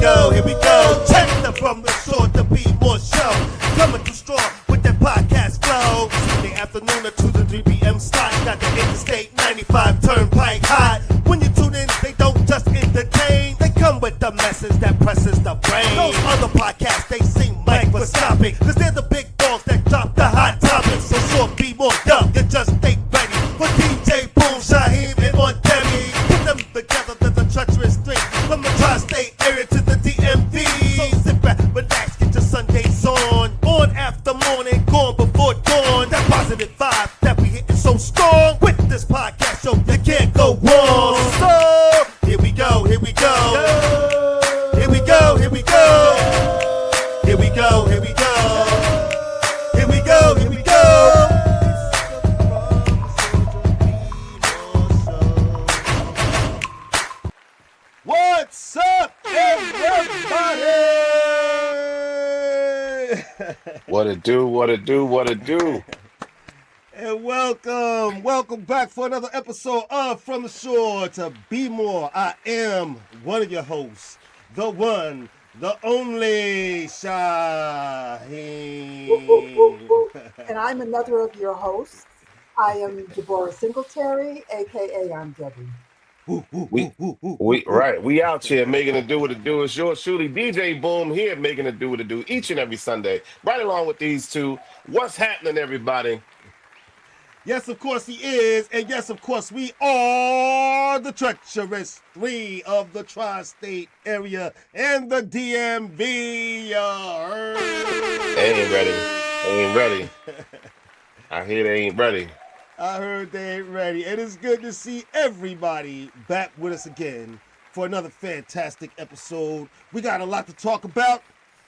here we go. Check the From the Shore to Be More show. Coming too strong with that podcast flow. Sunday afternoon at 2 to 3 p.m. slot. Got the Interstate 95 Turnpike hot. When you tune in, they don't just entertain. They come with the message that presses the brain. Those other podcasts, they seem microscopic. Cause they're the big dogs that drop the hot topics. So sure, be more dumb. You just stay ready for DJ Boom, Shaheem, and Montemi. Put them together, there's a treacherous string. From the tri-state area to the DMV. So sit back, relax, get your Sundays on. On after morning, gone before dawn. That positive vibe that we hitting so strong. With this podcast show, you can't go wrong. So, here we go, here we go. Here we go, here we go. Here we go, here we go. Here we go, here we go. What's up, everybody? What it do, what it do, what it do. And welcome back for another episode of From the Shore to Be More. I am one of your hosts, the one, the only Shaheem. And I'm another of your hosts. I am Deborah Singletary, aka I'm Debbie. We out here making it do what it do. It's yours truly, DJ Boom, here making it do what it do each and every Sunday. Right along with these two. What's happening, everybody? Yes, of course he is. And yes, of course we are the treacherous three of the tri-state area and the DMV. They ain't ready. They ain't ready. I hear they ain't ready. I heard they ain't ready. And it's good to see everybody back with us again for another fantastic episode. We got a lot to talk about.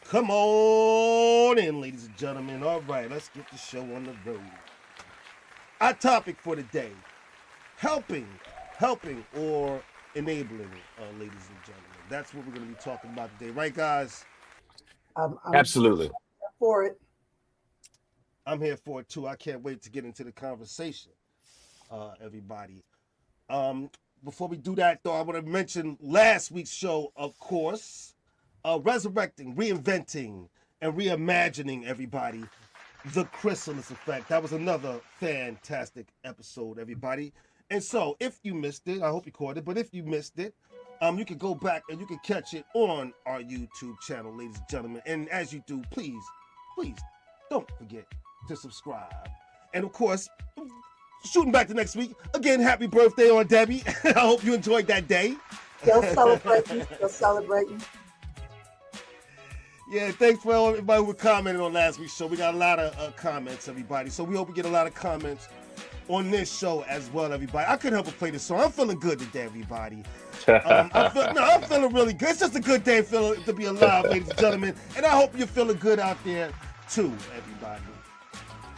Come on in, ladies and gentlemen. All right, let's get the show on the road. Our topic for today, helping or enabling, ladies and gentlemen. That's what we're going to be talking about today. Right, guys? I'm Absolutely. for it. I'm here for it, too. I can't wait to get into the conversation, everybody. Before we do that, though, I want to mention last week's show, of course, resurrecting, reinventing, and reimagining, everybody, the Chrysalis Effect. That was another fantastic episode, everybody. And so, if you missed it, I hope you caught it, but if you missed it, you can go back and you can catch it on our YouTube channel, ladies and gentlemen. And as you do, please don't forget to subscribe. And of course, shooting back to next week, again, happy birthday on Debbie. I hope you enjoyed that day. Still celebrating. Yeah, thanks for everybody who commented on last week's show. We got a lot of comments, everybody. So we hope we get a lot of comments on this show as well, everybody. I couldn't help but play this song. I'm feeling good today, everybody. I'm feeling really good. It's just a good day to be alive, ladies and gentlemen. And I hope you're feeling good out there, too, everybody.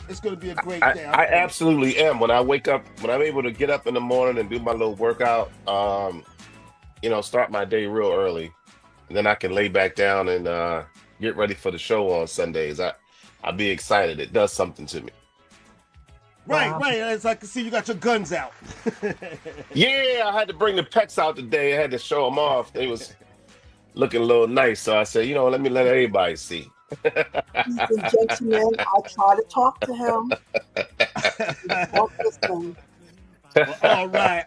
It's going to be a great day. I absolutely am. When I wake up, when I'm able to get up in the morning and do my little workout, start my day real early. And then I can lay back down and get ready for the show on Sundays. I'll be excited. It does something to me. Right. As I can see, you got your guns out. Yeah, I had to bring the pecs out today. I had to show them off. They was looking a little nice. So I said, let me let everybody see. He's a gentleman. I try to talk to him. All right.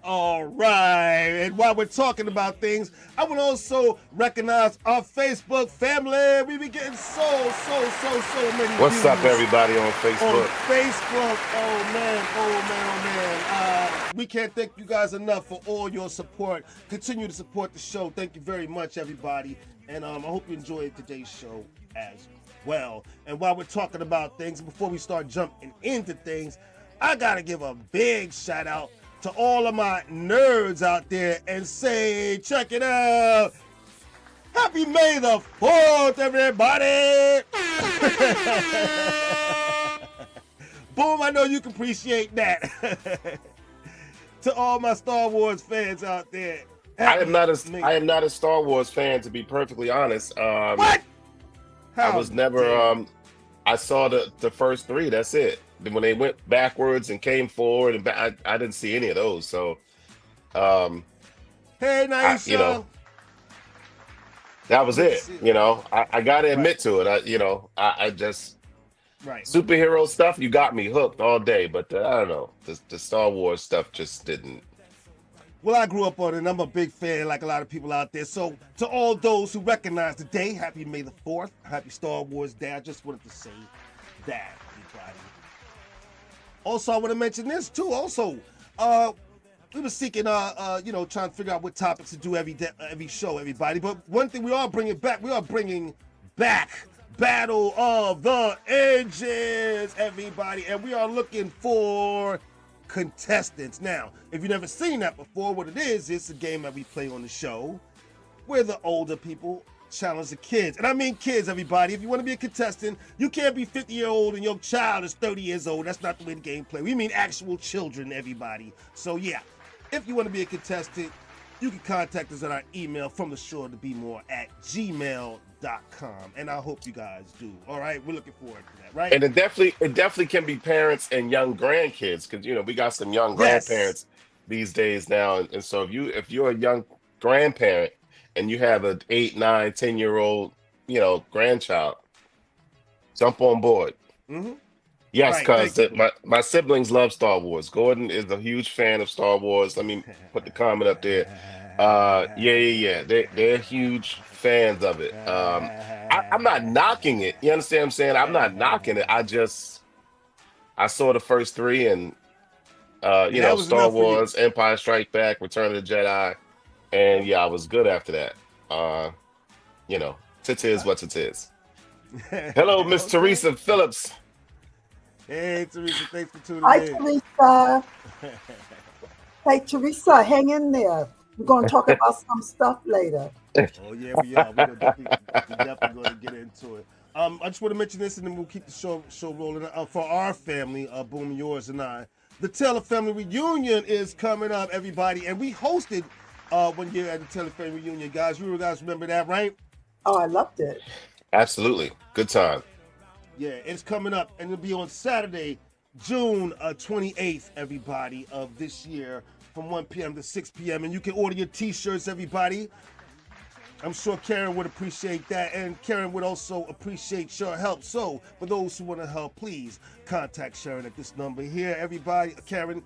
And while we're talking about things, I want to also recognize our Facebook family. We be getting so many What's views up, everybody on Facebook? on Facebook. Oh man. We can't thank you guys enough for all your support. Continue to support the show. Thank you very much, everybody. And I hope you enjoyed today's show as well. And while we're talking about things, before we start jumping into things, I gotta give a big shout out to all of my nerds out there and say, check it out. Happy May the 4th, everybody! Boom, I know you can appreciate that. To all my Star Wars fans out there. I am not a Star Wars fan, to be perfectly honest. What? I was never. I saw the first three. That's it. Then when they went backwards and came forward, and I didn't see any of those. So, hey, Naisha. That was Good to it. see it. You know, I got to Right, admit to it. I just right. superhero stuff. You got me hooked all day, but I don't know. The Star Wars stuff just didn't. Well, I grew up on it, and I'm a big fan, like a lot of people out there. So, to all those who recognize the day, happy May the 4th, happy Star Wars Day. I just wanted to say that, everybody. Also, I want to mention this too. Also, we were seeking, trying to figure out what topics to do every show, everybody. But one thing we are bringing back Battle of the Ages, everybody, and we are looking for contestants. Now, if you've never seen that before, what it is, it's a game that we play on the show where the older people challenge the kids. And I mean kids, everybody. If you want to be a contestant, you can't be 50-year-old and your child is 30 years old. That's not the way the game plays. We mean actual children, everybody. So yeah, if you want to be a contestant, you can contact us at our email from the shore to be more at gmail.com. And I hope you guys do. All right, we're looking forward to that, right? And it definitely can be parents and young grandkids because we got some young Yes. grandparents these days now, and so if you're a young grandparent and you have an 8, 9, 10-year-old grandchild, jump on board. Mm-hmm. Yes, Right, thank because you. my siblings love Star Wars. Gordon is a huge fan of Star Wars. Let me put the comment up there. Yeah. They're huge fans of it. I'm not knocking it. You understand what I'm saying? I'm not knocking it. I saw the first three and That was Star enough for you. Wars, Empire Strike Back, Return of the Jedi, and yeah, I was good after that. It is what it is. Hello, Miss Okay. Teresa Phillips. Hey, Teresa, thanks for tuning Hi, in. Teresa. Hey, Teresa, hang in there. We're going to talk about some stuff later. Oh yeah, we are. We're definitely going to get into it. I just want to mention this, and then we'll keep the show rolling. For our family, Boom, yours and I, the Taylor Family Reunion is coming up, everybody, and we hosted 1 year at the Taylor Family Reunion, guys. You guys remember that, right? Oh, I loved it. Absolutely, good time. Yeah, it's coming up, and it'll be on Saturday, June 28th, everybody, of this year, from 1 p.m. to 6 p.m. And you can order your T-shirts, everybody. I'm sure Karen would appreciate that, and Karen would also appreciate your help. So, for those who want to help, please contact Sharon at this number here, everybody, Karen,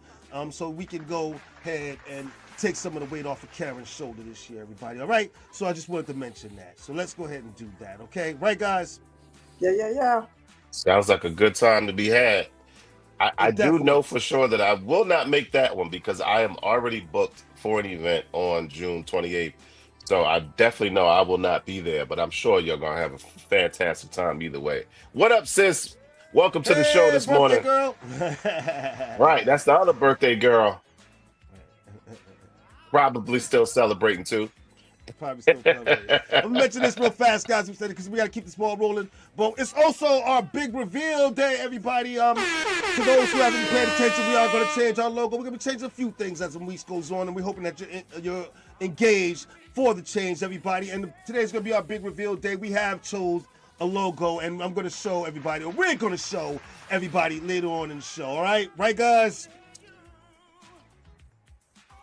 so we can go ahead and take some of the weight off of Karen's shoulder this year, everybody. All right? So I just wanted to mention that. So let's go ahead and do that, okay? Right, guys? Yeah. Sounds like a good time to be had. I It do definitely. know for sure that I will not make that one because I am already booked for an event on June 28th. So I definitely know I will not be there, but I'm sure you're going to have a fantastic time either way. What up, sis? Welcome to the show Hey, this birthday morning. girl. Right, that's the other birthday girl. Probably still celebrating too. Probably still celebrating. I'm gonna mention this real fast, guys, because we gotta keep this ball rolling. But it's also our big reveal day, everybody. To those who haven't been paying attention, we are gonna change our logo. We're gonna change a few things as the week goes on, and we're hoping that you're engaged for the change, everybody. And today's gonna be our big reveal day. We have chose a logo, and I'm gonna show everybody, or we're gonna show everybody later on in the show. All right, guys?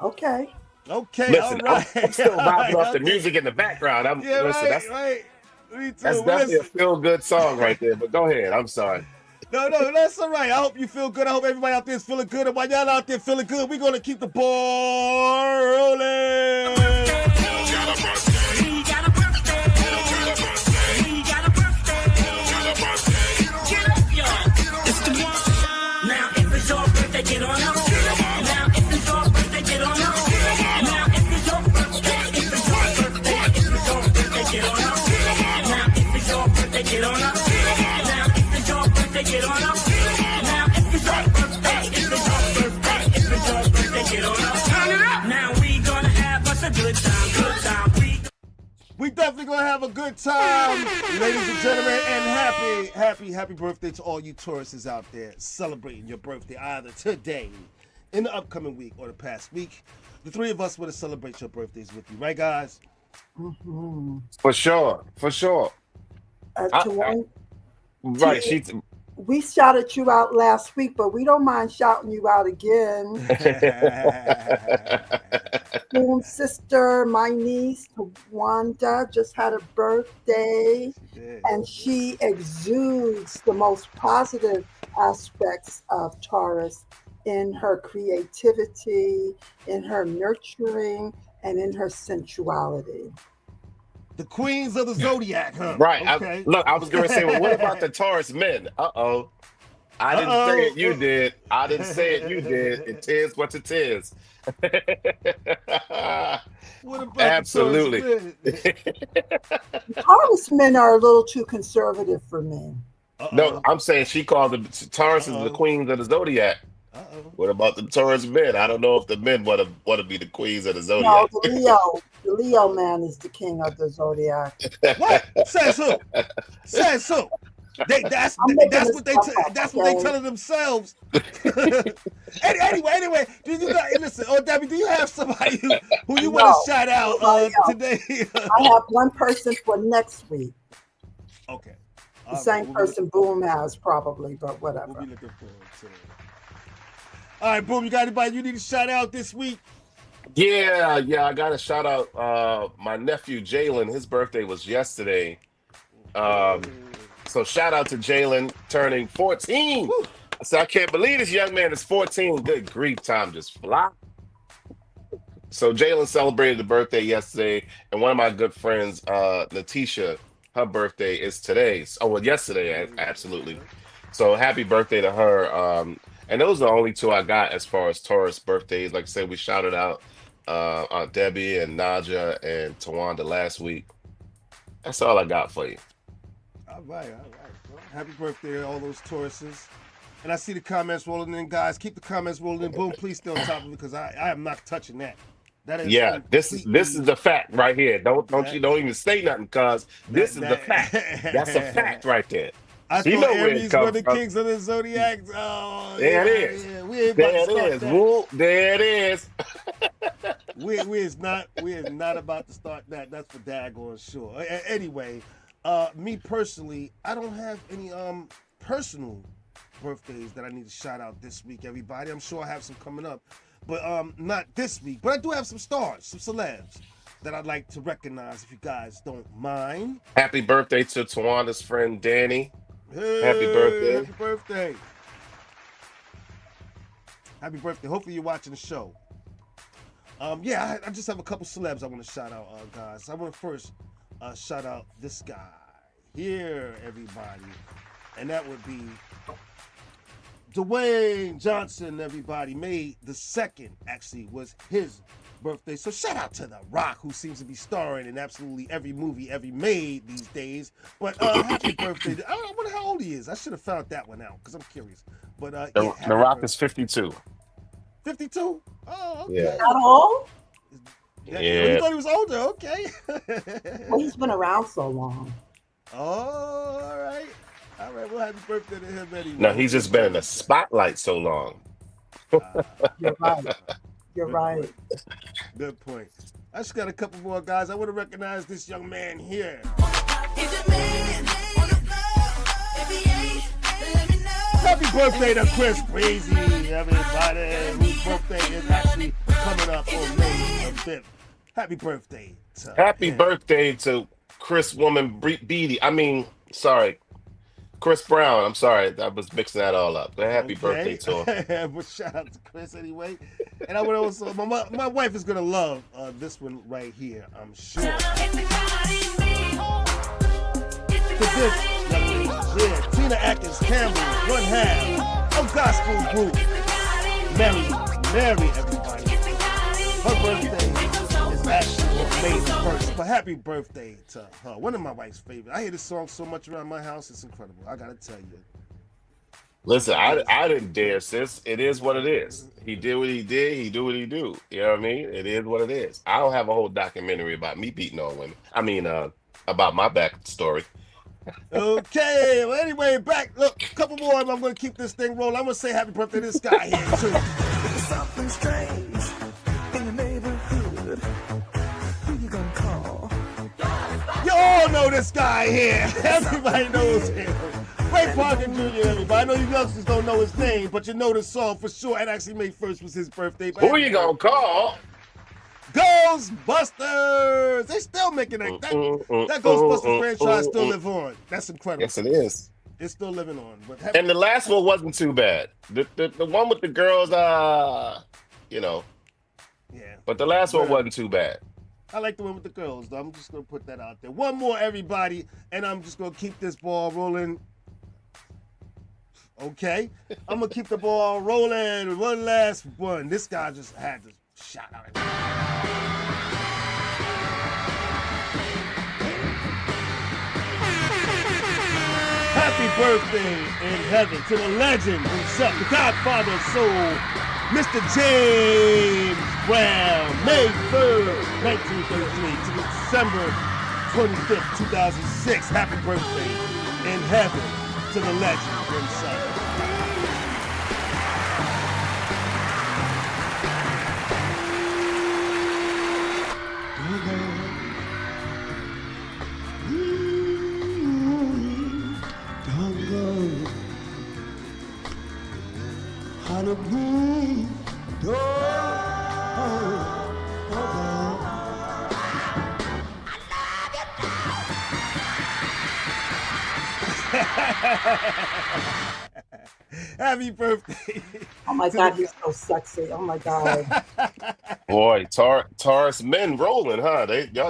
Okay. Okay, Listen, all right. I'm still All vibing right, off the okay. music in the background. Yeah, Listen, right. Me too. that's Well, definitely a listen. feel-good song right there. But go ahead. I'm sorry. No, that's all right. I hope you feel good. I hope everybody out there is feeling good. And while y'all out there feeling good, we're going to keep the ball rolling. Now if it's your birthday, get on up. Now if it's your birthday, get on up. Now if it's your birthday, if it's your birthday, if it's your birthday, get on up. Now if it's your birthday, get on up. Now if it's your birthday, get on up. Now if it's your birthday, if it's your birthday, if it's your birthday, get on up. Turn it up. Now we gonna have us a good time, good time. We definitely going to have a good time, ladies and gentlemen, and happy birthday to all you tourists out there celebrating your birthday either today, in the upcoming week, or the past week. The three of us want to celebrate your birthdays with you, right, guys? Mm-hmm. For sure. To I- one, Right. to, We shouted you out last week, but we don't mind shouting you out again. Boom, sister, my niece, Wanda, just had a birthday, and she exudes the most positive aspects of Taurus in her creativity, in her nurturing, and in her sensuality. The queens of the zodiac, huh? Right. Okay. I was going to say, well, what about the Taurus men? Uh-oh. I didn't say it, you did. I didn't say it, you did. It is what it is. What about Absolutely. the Taurus men are a little too conservative for me. No, I'm saying she called the Taurus is the queens of the zodiac. What about the Taurus men? I don't know if the men want to be the queens of the zodiac. No, the Leo man is the king of the zodiac. What? Says who? Says who? That's what they telling themselves. anyway, listen? Oh, Debbie, do you have somebody who you want to shout out today? I have one person for next week. Okay. The same person Boom has probably, but whatever. We'll be looking forward to it. All right, Boom, you got anybody you need to shout out this week? Yeah, I got to shout out my nephew Jalen. His birthday was yesterday. So shout out to Jalen turning 14. Woo. So I can't believe this young man is 14. Good grief, time just fly. So Jalen celebrated the birthday yesterday, and one of my good friends, Natisha, her birthday is today. Oh, well, yesterday, absolutely. So happy birthday to her. And those are the only two I got as far as Taurus birthdays. Like I said, we shouted out Aunt Debbie and Naja and Tawanda last week. That's all I got for you. All right. Well, happy birthday to all those Tauruses. And I see the comments rolling in, guys. Keep the comments rolling in. Boom, please stay on top of it because I am not touching that. That is this is the fact right here. Don't even say nothing because this is the fact. That's a fact right there. I thought Aries were the kings of the zodiac. Oh, there it is. Yeah. We ain't there about to it is. start Woo, there it is. we is not about to start that. That's for daggone sure. Anyway, me personally, I don't have any personal birthdays that I need to shout out this week, everybody. I'm sure I have some coming up, but not this week. But I do have some stars, some celebs that I'd like to recognize if you guys don't mind. Happy birthday to Tawanda's friend Danny. Hey, happy birthday. Happy birthday. Happy birthday. Hopefully you're watching the show. I just have a couple celebs I want to shout out, guys. I want to first shout out this guy here, everybody. And that would be Dwayne Johnson, everybody. May the 2nd actually was his birthday. So shout out to The Rock, who seems to be starring in absolutely every movie ever made these days. But happy birthday. I wonder how old he is. I should have found that one out because I'm curious. But The Rock is 52. 52? Oh, okay. Yeah. Not old? Yeah. You thought he was older? Okay. Well, he's been around so long. Oh, all right. All right, well, happy birthday to him anyway. No, he's just been in the spotlight so long. You're right. You're right. Good point. I just got a couple more guys. I want to recognize this young man here. Happy birthday to Chris Breezy, everybody, whose birthday is actually coming up on May 5th. Happy birthday to Happy him. birthday to Chris Chris Brown. I'm sorry, I was mixing that all up. But happy birthday to him. Well, shout out to Chris anyway. And I would also, my wife is gonna love this one right here, I'm sure. To this young lady here, Tina Atkins Campbell, one half of gospel group Mary, everybody. Her birthday is actually May the 1st. But happy birthday to her. One of my wife's favorite. I hear this song so much around my house, it's incredible. I gotta tell you. Listen, I didn't dare, sis. It is what it is. He did what he did. He do what he do. You know what I mean? It is what it is. I don't have a whole documentary about me beating on women. I mean, about my backstory. Okay, well, anyway, look, a couple more, and I'm going to keep this thing rolling. I'm going to say happy birthday to this guy here, too. Something strange in the neighborhood. Who you gonna call? You all know this guy here. Everybody knows him. Ray Parker Jr., everybody. I know you youngsters don't know his name, but you know the song for sure. And actually, May 1st was his birthday. Who you gonna call? Ghostbusters! They still making that. That Ghostbusters franchise still live on. That's incredible. Yes, it is. It's still living on. But And the last one wasn't too bad. The one with the girls, you know. Yeah. But the last one wasn't too bad. I like the one with the girls, though. I'm just gonna put that out there. One more, everybody, and I'm just gonna keep this ball rolling. Okay, I'm gonna keep the ball rolling. One last one. This guy just had to shout out. Happy birthday in heaven to the legend himself, the godfather of soul, Mr. James Brown, May 3rd, 1933 to December 25th, 2006. Happy birthday in heaven to the legend himself. Happy birthday. Oh my God, he's so sexy. Oh my God. Boy, Taurus men rolling, huh?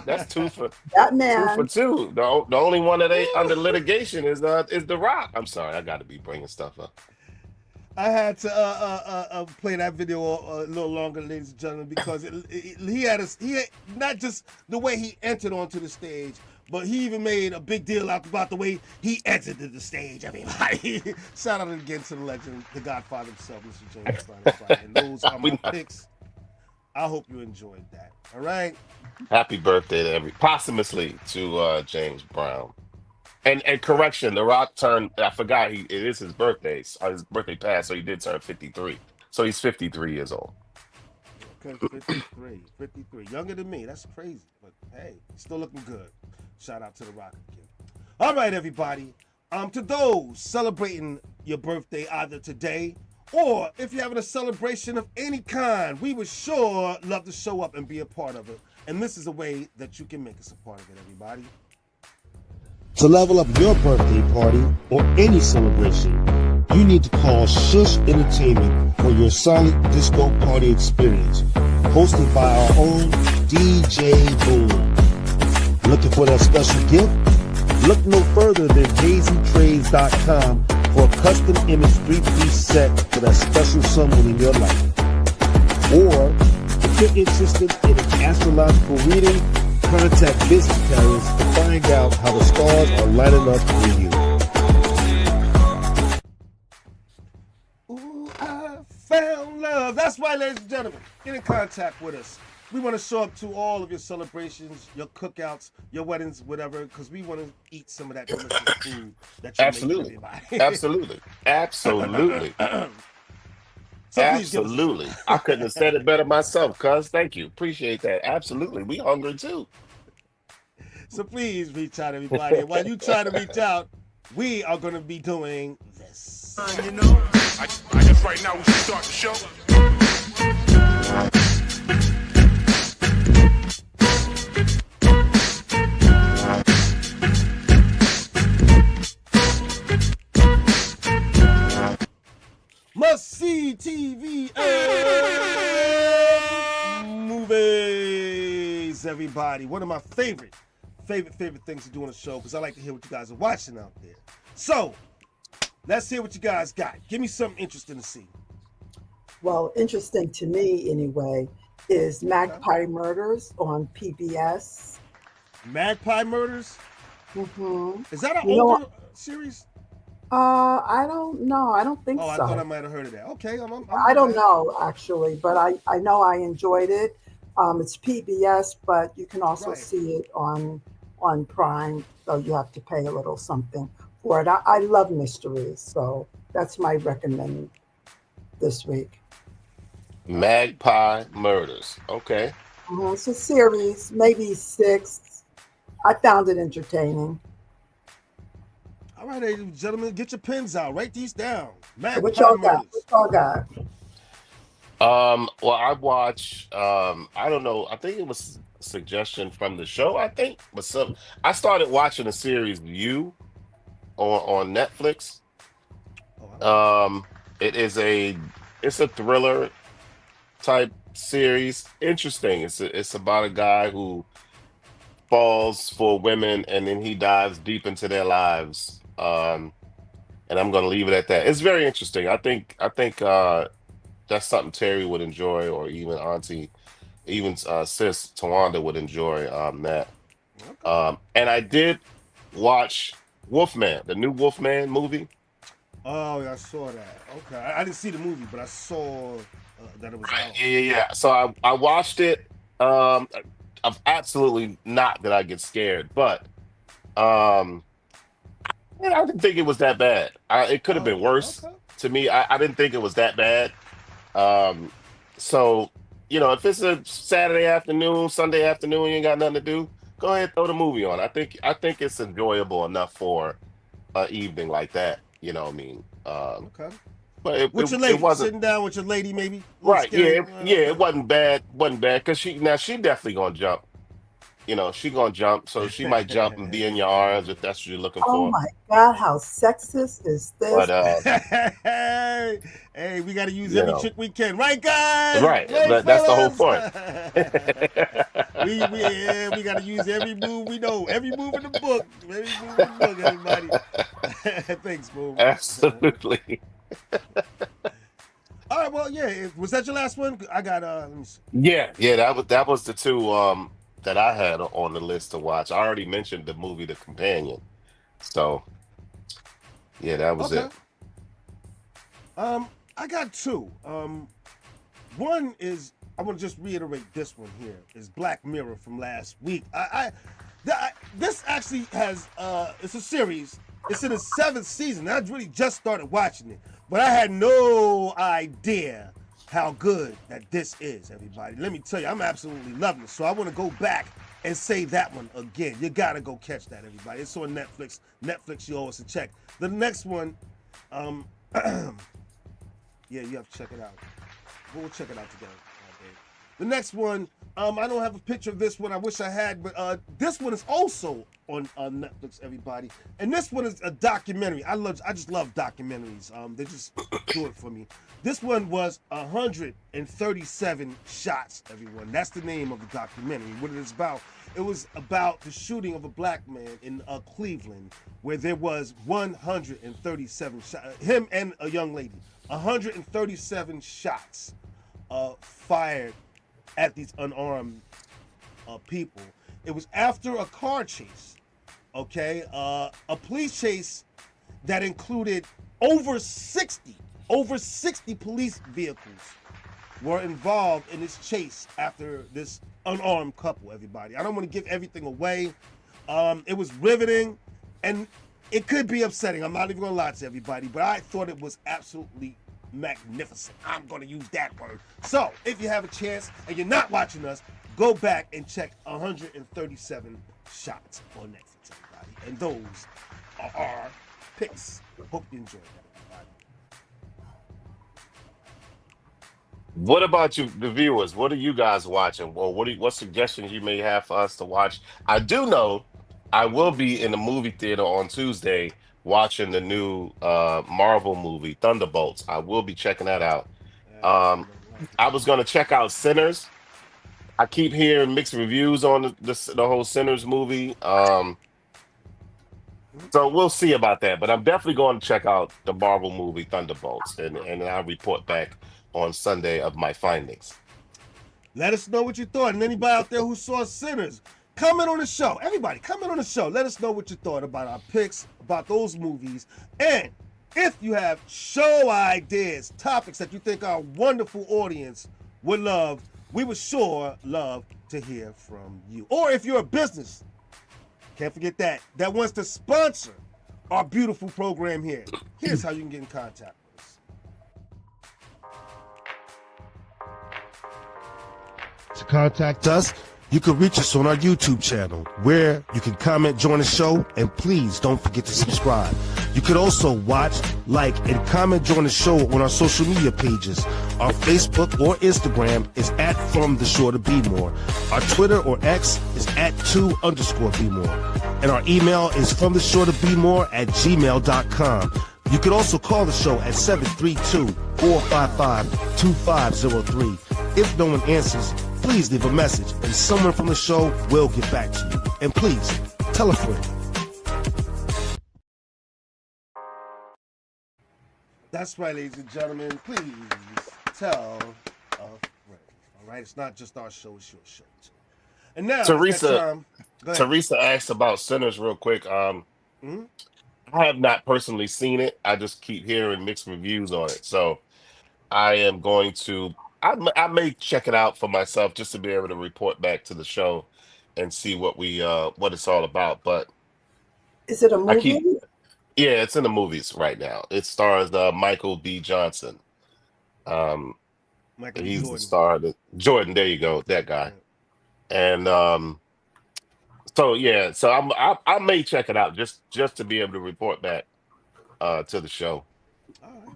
That's two for That two man. for two. The only one that ain't under litigation is The Rock. I'm sorry, I got to be bringing stuff up. I had to play that video a little longer, ladies and gentlemen, because he had not just the way he entered onto the stage, but he even made a big deal about the way he exited the stage. Everybody, shout out again to the legend, the Godfather himself, Mr. James Brown. And those are my picks. I hope you enjoyed that. All right. Happy birthday to posthumously to James Brown. And correction, The Rock turned. I forgot it is his birthday. His birthday passed, so he did turn 53. So he's 53 years old. Okay, 53, younger than me. That's crazy, but hey, he's still looking good. Shout out to The Rock again. All right, everybody. To those celebrating your birthday either today or if you're having a celebration of any kind, we would sure love to show up and be a part of it. And this is a way that you can make us a part of it, everybody. To level up your birthday party or any celebration, you need to call Shush Entertainment for your solid disco party experience, hosted by our own DJ Boom. Looking for that special gift? Look no further than daisytrades.com for a custom image 3-piece set for that special someone in your life. Or, if you're interested in an astrological reading, contact Business Carriers to find out how the stars are lining up for you. Ooh, I found love. That's right, ladies and gentlemen. Get in contact with us. We want to show up to all of your celebrations, your cookouts, your weddings, whatever, because we want to eat some of that delicious food that you Absolutely. make for everybody. Absolutely. Absolutely. So Absolutely. I couldn't have said it better myself, cuz. Thank you. Appreciate that. Absolutely. We hungry too. So please reach out, everybody. And while you try to reach out, we are going to be doing this. You know, I guess right now we should start the show. Must see TV and movies, everybody. One of my favorite things to do on the show, because I like to hear what you guys are watching out there. So, let's hear what you guys got. Give me something interesting to see. Well, interesting to me anyway is Magpie Murders on PBS. Magpie Murders? Mm-hmm. Is that an You know older series? I don't know. I don't think Oh, so. I thought I might have heard of that. Okay, I don't know actually, but I know I enjoyed it. It's PBS, but you can also Right. see it on Prime, so you have to pay a little something for it. I love mysteries, so that's my recommend this week. Magpie Murders. Okay. It's a series, maybe 6. I found it entertaining. I All right, ladies and gentlemen, get your pens out. Write these down. Magpie What y'all got? Murders. What y'all got? Well, I watch. I don't know. I think it was a suggestion from the show. I think, but I started watching a series You on Netflix. Oh, I like It is it's a thriller type series. Interesting. It's about a guy who falls for women and then he dives deep into their lives. And I'm going to leave it at that. It's very interesting. I think that's something Terry would enjoy, or even Auntie, even Sis Tawanda would enjoy that. And I did watch Wolfman, the new Wolfman movie. Oh, yeah, I saw that. Okay, I didn't see the movie, but I saw that it was Right. out. Yeah. So I watched it. I've absolutely not that I get scared, but um, yeah, I didn't think it was that bad. It could have been Oh, worse. okay. To me, I didn't think it was that bad. Um, so if it's a Saturday afternoon, Sunday afternoon, you ain't got nothing to do, go ahead, throw the movie on. I think it's enjoyable enough for an evening like that. You know what I mean? Okay. But it, With it, your it lady, wasn't sitting down with your lady, maybe. A little right. Yeah, scary. it wasn't bad. Wasn't bad because she definitely gonna jump. She gonna jump, so she might jump and be in your arms if that's what you're looking Oh for. my God, how sexist is But this? hey, hey, we got to use you every know, trick we can, right, guys? right. Right, That's the whole fellas? point. we got to use every move we know, every move in the book, everybody. Thanks, boo. Absolutely. All right, well, yeah. Was that your last one? I got let me see. Yeah. That was the two that I had on the list to watch. I already mentioned the movie The Companion, so yeah, that was Okay. it. I got two. One is I want to just reiterate this one here is Black Mirror from last week. This actually has it's a series. It's in its 7th season. I really just started watching it, but I had no idea how good that this is. Everybody, let me tell you, I'm absolutely loving it. So I want to go back and say that one again. You gotta go catch that, everybody. It's on Netflix. Netflix, you always check. The next one, yeah, you have to check it out. We'll check it out together. Dave. The next one, I don't have a picture of this one. I wish I had, but this one is also on Netflix, everybody. And this one is a documentary. I just love documentaries. They just do it for me. This one was 137 shots, everyone. That's the name of the documentary. What it is about. It was about the shooting of a black man in Cleveland, where there was 137 shots. Him and a young lady. 137 shots fired at these unarmed people. It was after a car chase, okay? A police chase that included over 60 police vehicles were involved in this chase after this unarmed couple, everybody. I don't want to give everything away. It was riveting, and it could be upsetting. I'm not even going to lie to everybody, but I thought it was absolutely magnificent. I'm going to use that word. So, if you have a chance and you're not watching us, go back and check 137 shots on Netflix, everybody. And those are our picks. Hope you enjoyed that, everybody. What about you, the viewers? What are you guys watching? Or what suggestions you may have for us to watch? I do know I will be in the movie theater on Tuesday watching the new Marvel movie, Thunderbolts. I will be checking that out. Um, I was going to check out Sinners. I keep hearing mixed reviews on the whole Sinners movie. So we'll see about that. But I'm definitely going to check out the Marvel movie, Thunderbolts, and I'll report back on Sunday of my findings. Let us know what you thought. And anybody out there who saw Sinners, comment on the show. Everybody, comment on the show. Let us know what you thought about our picks, about those movies. And if you have show ideas, topics that you think our wonderful audience would love, we would sure love to hear from you. Or if you're a business, can't forget that wants to sponsor our beautiful program here. Here's how you can get in contact with us. To contact us, You can reach us on our YouTube channel, where you can comment, join the show, and please don't forget to subscribe. You can also watch, like, and comment, join the show on our social media pages. Our Facebook or Instagram is at From the Shore to Be More. Our Twitter or X is at 2_Be More. And our email is fromtheshore@gmail.com. You can also call the show at 732-455-2503. If no one answers, please leave a message and someone from the show will get back to you. And please, tell a friend. That's right, ladies and gentlemen. Please tell a friend. All right, it's not just our show; it's your show too. And now, it's that Teresa, time. Go ahead. Teresa asked about Sinners real quick. Mhm. I have not personally seen it. I just keep hearing mixed reviews on it. So I am going to. I may check it out for myself just to be able to report back to the show and see what it's all about. But Is it a I movie? keep yeah, it's in the movies right now. It stars Michael B. Johnson. Um, Michael B. he's the Jordan. star. Jordan, there you go, that guy. And so yeah, so I may check it out just to be able to report back to the show. All right,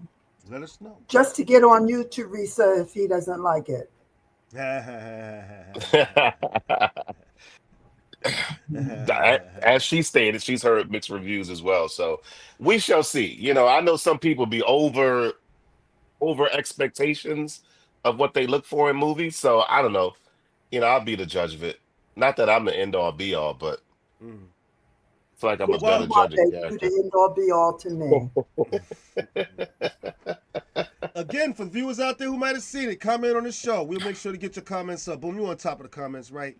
let us know. Just to get on you, Teresa, if he doesn't like it. As she stated, she's heard mixed reviews as well. So we shall see. I know some people be over expectations of what they look for in movies. So I don't know. I'll be the judge of it. Not that I'm the end all be all, but I feel like I'm a better judge of You character. the end all be all to me. Again, for viewers out there who might have seen it, comment on the show. We'll make sure to get your comments up. Boom, you on top of the comments, right?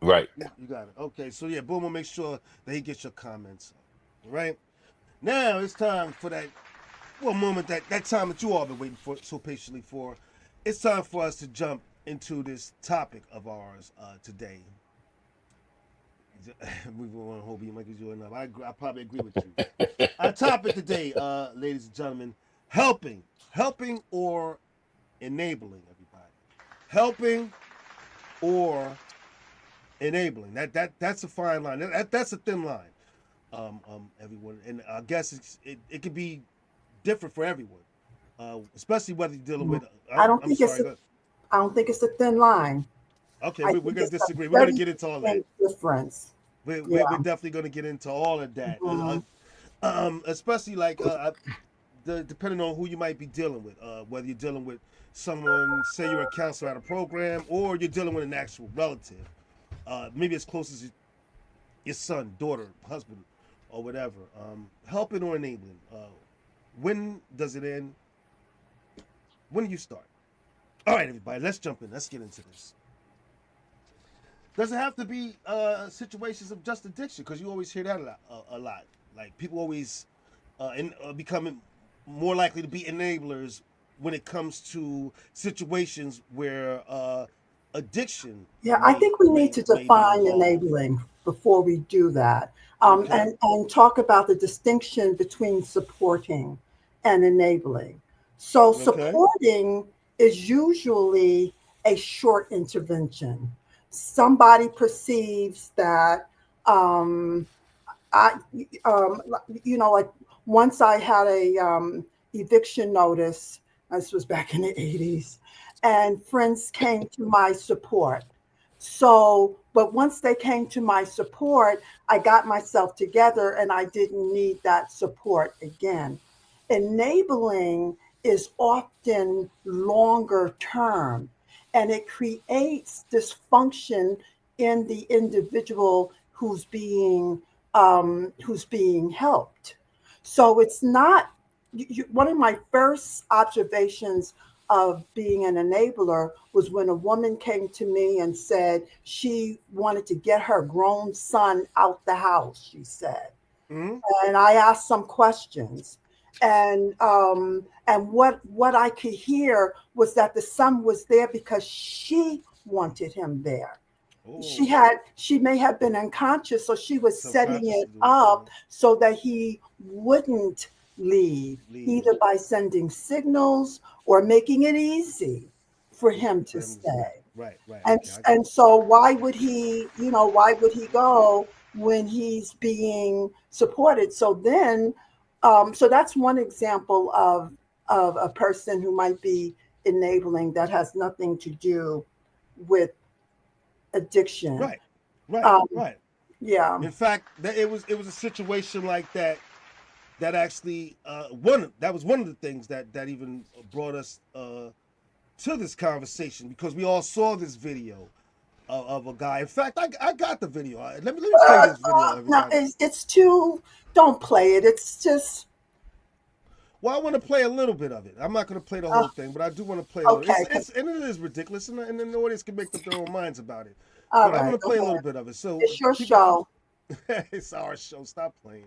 Right. You got it. Okay, so yeah, Boom will make sure that he gets your comments up. All right? Now it's time for that moment, that time that you all been waiting for so patiently for. It's time for us to jump into this topic of ours today. We want to hope you might you enough. I probably agree with you. Our topic today, ladies and gentlemen, helping or enabling, everybody. Helping or enabling. That's a fine line. That's a thin line. Everyone, and I guess it could be different for everyone, especially whether you're dealing with. I don't think it's a thin line. Okay, we're going to disagree. We're going to get into all that. Difference. We're definitely going to get into all of that, especially like depending on who you might be dealing with. Whether you're dealing with someone, say you're a counselor at a program, or you're dealing with an actual relative, maybe as close as your son, daughter, husband, or whatever. Helping or enabling. When does it end? When do you start? All right, everybody, let's jump in. Let's get into this. Does it have to be situations of just addiction? Because you always hear that a lot. Like people always becoming more likely to be enablers when it comes to situations where addiction. Yeah, I think we need to define enabling before we do that, and talk about the distinction between supporting and enabling. So supporting is usually a short intervention. Somebody perceives that like once I had a eviction notice. This was back in the 80s, and friends came to my support. So, but once they came to my support, I got myself together and I didn't need that support again. Enabling is often longer term, and it creates dysfunction in the individual who's being helped. So it's not one of my first observations of being an enabler was when a woman came to me and said she wanted to get her grown son out the house, she said. And I asked some questions. And what I could hear was that the son was there because she wanted him there. Ooh. She may have been unconscious, so she was setting it up so that he wouldn't leave, either by sending signals or making it easy for him to stay. Right. And Okay. and so why would he, why would he go when he's being supported? So then, so that's one example of a person who might be enabling that has nothing to do with addiction. Right. Right. Um, Right. yeah. In fact, it was a situation like that that actually one of the things that even brought us to this conversation, because we all saw this video of a guy. In fact, I got the video. Let me play this video, No, everybody. it's too. Don't play it. It's just Well, I want to play a little bit of it. I'm not going to play the uh, whole thing, but I do want to play a little. okay. And it is ridiculous, and the audience can make up their own minds about it. All But I'm right. going to Go play a ahead. little bit of it. So It's your people, show. it's our show. Stop playing.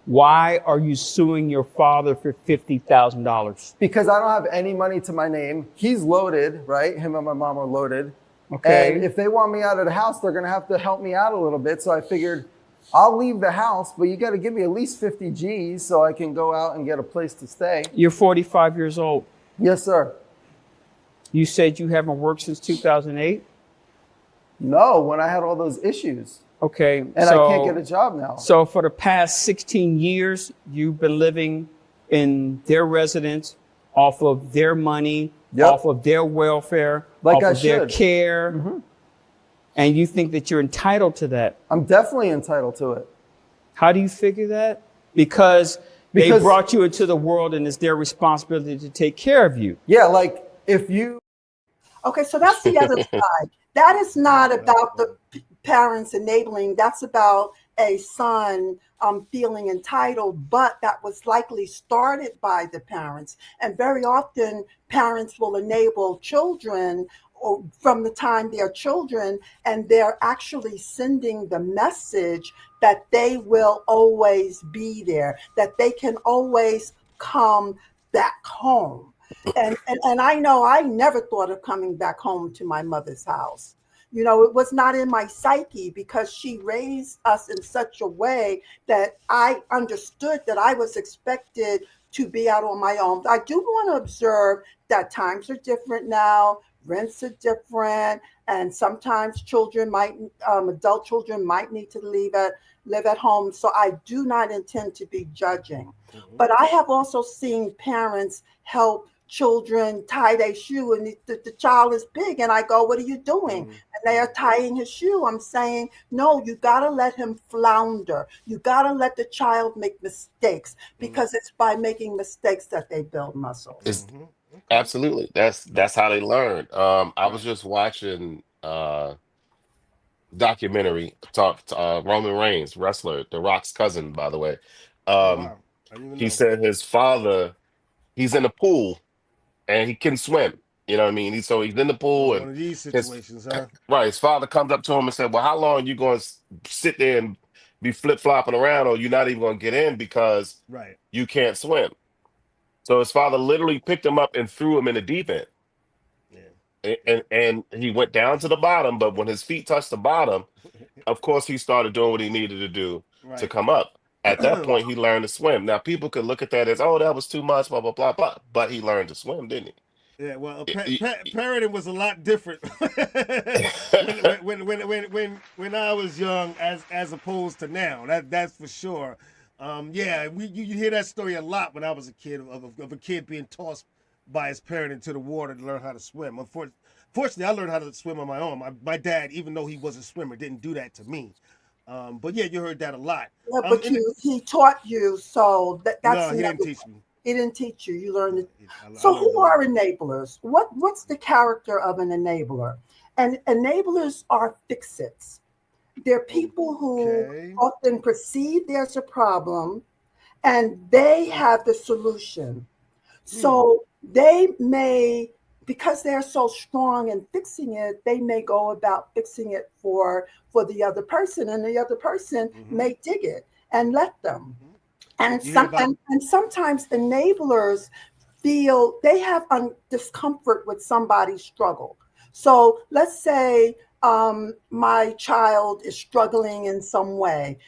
Why are you suing your father for $50,000? Because I don't have any money to my name. He's loaded, right? Him and my mom are loaded. Okay. And if they want me out of the house, they're going to have to help me out a little bit. So I figured I'll leave the house, but you got to give me at least 50 G's so I can go out and get a place to stay. You're 45 years old. Yes, sir. You said you haven't worked since 2008? No, when I had all those issues. Okay. And I can't get a job now. So for the past 16 years, you've been living in their residence off of their money, off of their welfare, Like off I of their should. care. And you think that you're entitled to that. I'm definitely entitled to it. How do you figure that? Because they Because- brought you into the world and it's their responsibility to take care of you. Yeah, like if you... Okay, so that's the other side. That is not about the parents enabling. That's about a son feeling entitled, but that was likely started by the parents. And very often, parents will enable children or from the time they're children, and they're actually sending the message that they will always be there, that they can always come back home. And I know I never thought of coming back home to my mother's house. It was not in my psyche because she raised us in such a way that I understood that I was expected to be out on my own. I do want to observe that times are different now, rents are different, and sometimes adult children might need to live at home. So I do not intend to be judging. But I have also seen parents help children tie their shoe, and the child is big, and I go, what are you doing? And they are tying his shoe. I'm saying, no, you got to let him flounder. You got to let the child make mistakes, because it's by making mistakes that they build muscle. Absolutely. That's how they learn. I was just watching documentary talked Roman Reigns, wrestler, The Rock's cousin, by the way. Wow. I didn't even He know. said his father, he's in the pool and he can swim. You know what I mean? So he's in the pool One and of these his situations, huh? right, his father comes up to him and said, "Well, how long you going to sit there and be flip flopping around, or you're not even going to get in because Right. you can't swim?" So his father literally picked him up and threw him in the deep end. And he went down to the bottom, but when his feet touched the bottom, of course he started doing what he needed to do to Right. come up. At that point, he learned to swim. Now people could look at that as, oh, that was too much, blah blah blah blah. But he learned to swim, didn't Yeah, well, he? parenting was a lot different when I was young, as opposed to now. That's for sure. Yeah, you hear that story a lot when I was a kid of a kid being tossed by his parent into the water to learn how to swim. Fortunately, I learned how to swim on my own. My dad, even though he was a swimmer, didn't do that to me. But yeah, you heard that a lot. Yeah, but he taught you, so that's no, he didn't teach me. He didn't teach you. You learned it. I So learned who it. are enablers? What's the character of an enabler? And enablers are fix-its. They're people who Okay. often perceive there's a problem and they have the solution. So they may, because they're so strong in fixing it, they may go about fixing it for the other person, and the other person may dig it and let them. And sometimes enablers feel they have discomfort with somebody's struggle. So let's say my child is struggling in some way.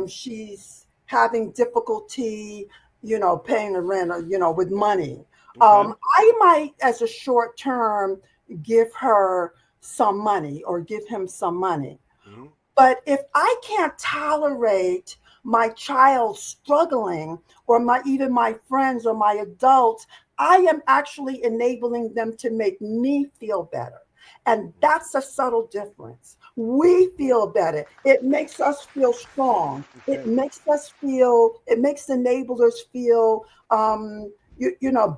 She's having difficulty, paying the rent, or, with money. I might, as a short term, give her some money or give him some money. Mm-hmm. But if I can't tolerate my child struggling, or even my friends or my adults, I am actually enabling them to make me feel better. And that's a subtle difference. We feel better. It makes us feel strong. It Okay. makes us feel, it makes enablers feel,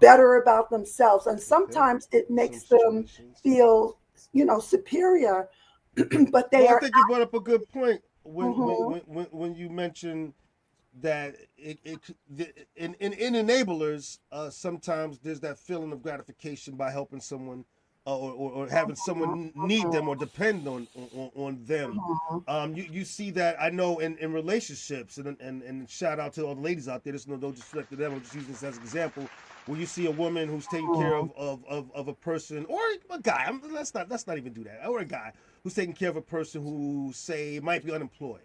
better about themselves. And Okay. sometimes it Some makes them situations. feel, superior, but they Well, I are. think you brought up a good point Mhm. when you mentioned that in enablers, sometimes there's that feeling of gratification by helping someone, or having someone need them or depend on them. Mhm. You see that, I know, in relationships, and shout out to all the ladies out there. There's no disrespect to them. I'm just using this as an example. Where you see a woman who's taking care Mhm. of a person, or a guy. Let's not even do that. Or a guy who's taking care of a person who, say, might be unemployed.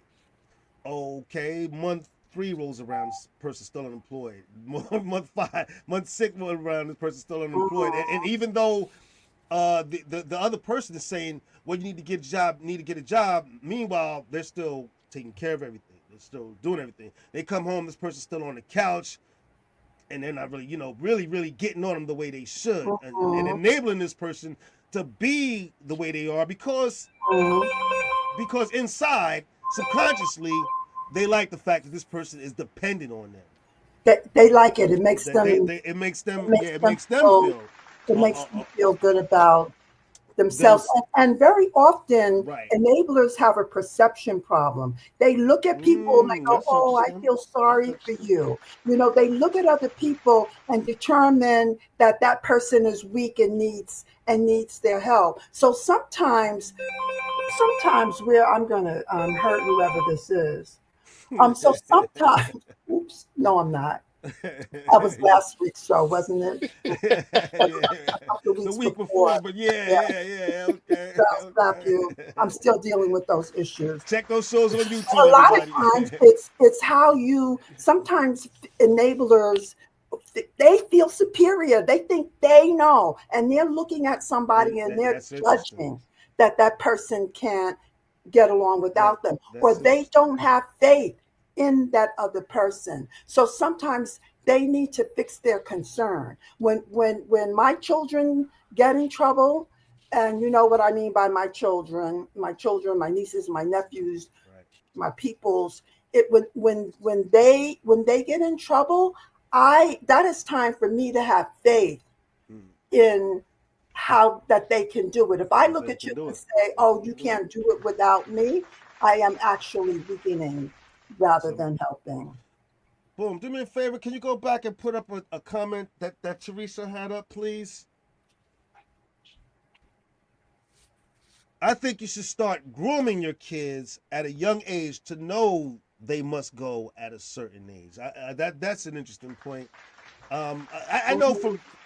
Okay, month 3 rolls around, this person's still unemployed. Month 5, month 6 rolls around, this person's still unemployed. And even though the other person is saying, well, you need to get a job, meanwhile, they're still taking care of everything. They're still doing everything. They come home, this person's still on the couch, and they're not really, really getting on them the way they should, and Mhm. enabling this person to be the way they are, Mhm. because inside, subconsciously, they like the fact that this person is dependent on them. They like it. It makes That them. it makes It them, makes yeah, it them makes them feel. feel, It uh, makes uh, them uh, feel good about them, themselves. And very often, right. enablers have a perception problem. They look at people and they go, That's "Oh, I interesting. feel That's sorry for interesting. you." They look at other people and determine that that person is weak and needs their help. So sometimes where I'm going to hurt whoever this is. So sometimes, oops, no, I'm not. That was last week's show, wasn't it? A couple of The weeks week before. before, but yeah, Yeah, yeah. Okay, so stop you. I'm okay. still dealing with those issues. Check those shows on A YouTube, lot of everybody. times it's how you sometimes enablers, they feel superior. They think they know, and they're looking at somebody and they're That's interesting. judging that that person can't get along That without them, or that's they interesting. don't have faith in that other person. So sometimes they need to fix their concern. When my children get in trouble, and you know what I mean by my nieces, my nephews, Right. my peoples, it when they get in trouble, I that is time for me to have faith Mm. in how that they can do it. If I That look they at can you do and it. say, That they "Oh, you can do it. can't do it without me," I am actually weakening rather So, than helping. boom. Do me a favor. Can you go back and put up a comment that Teresa had up, please? I think you should start grooming your kids at a young age to know they must go at a certain age. That's an interesting point. Mhm.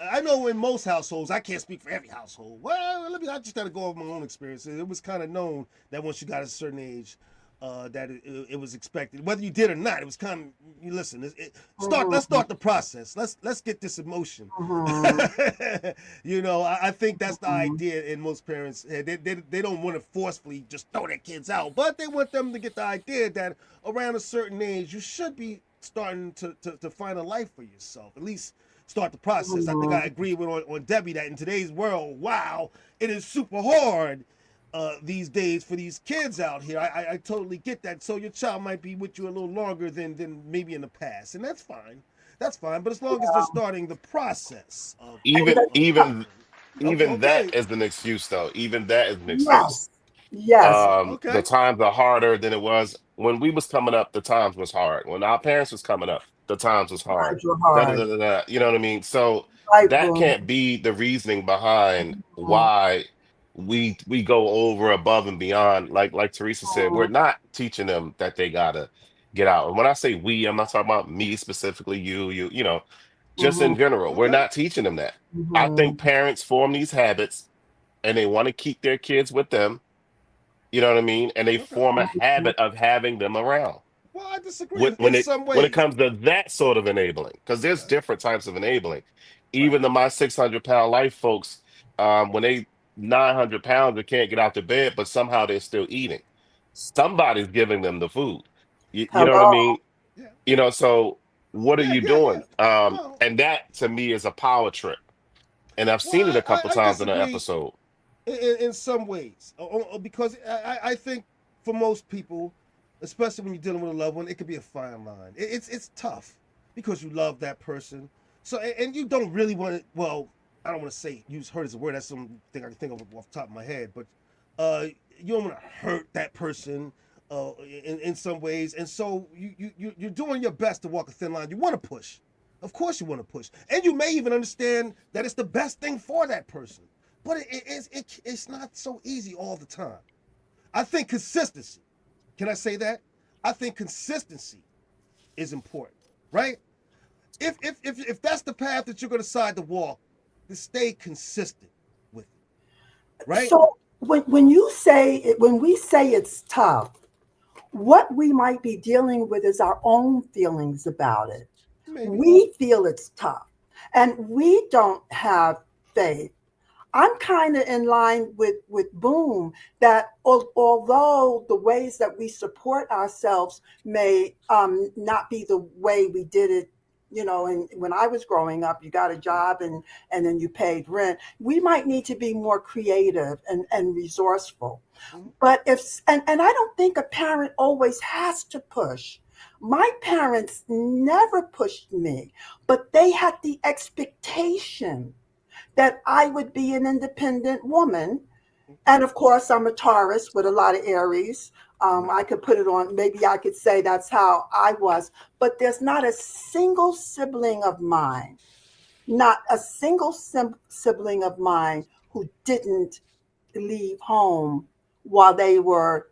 I know in most households, I can't speak for every household. Well, I just gotta go off my own experience. It was kind of known that once you got a certain age, that it was expected, whether you did or not. It was kind of, you listen. Let's Mhm. start the process. Let's get this emotion. Mhm. I think that's the Mhm. idea in most parents. They don't want to forcefully just throw their kids out, but they want them to get the idea that around a certain age, you should be starting to find a life for yourself. At least start the process. I think I Mhm. agree with on Debbie that in today's world, wow, it is super hard these days for these kids out here. I totally get that. So your child might be with you a little longer than maybe in the past, and that's fine. That's fine. But as long as they're starting the process And Even the, even even that okay, is an excuse, though. Even that is an excuse. yes, yes, okay, The times are harder than it was when we was coming up. The times was hard. When our parents was coming up, the times was hard. times were Da, da, hard. da, da, da. You know what I mean? So Right, that boom. can't be the reasoning behind Mhm. why we go over above and beyond. Like Teresa said, we're not teaching them that they gotta get out. And when I say we, I'm not talking about me specifically, just in Mhm. general. We're okay, not teaching them that. I think Mhm. parents form these habits and they want to keep their kids with them, you know what I mean? And they okay. form a Mhm. habit of having them around. Well, I disagree When in when it some when it ways. comes to that sort of enabling, because there's Okay, different types of enabling. right. Even the my 600 pound life folks, when they 900 pounds and can't get out of bed, but somehow they're still eating. Somebody's giving them the food. You know what I Hello. mean? Yeah, So what are yeah, you yeah, yeah. doing? No, And that to me is a power trip. And I've well, seen it a couple I times in an disagree episode. in some ways, because I think for most people, especially when you're dealing with a loved one, it could be a fine line. It's tough because you love that person. So and you don't really want to. Well, I don't want to say use hurt as a word. That's something I can think of off the top of my head. But you don't want to hurt that person in some ways. And so you're doing your best to walk a thin line. You want to push. Of course you want to push. And you may even understand that it's the best thing for that person. But it's not so easy all the time. I think consistency. Can I say that? I think consistency is important, right? If that's the path that you're going to decide to walk, then stay consistent with it, right? So when you say it, when we say it's tough, what we might be dealing with is our own feelings about it. Maybe. We feel it's tough, and we don't have faith. I'm kind of in line with Boom that although the ways that we support ourselves may not be the way we did it, and when I was growing up, you got a job and then you paid rent. We might need to be more creative and resourceful. Mhm. But and I don't think a parent always has to push. My parents never pushed me, but they had the expectation that I would be an independent woman. And of course, I'm a Taurus with a lot of Aries. I could put it on, maybe I could say that's how I was. But there's not a single sibling of mine, not a single sibling of mine who didn't leave home while they were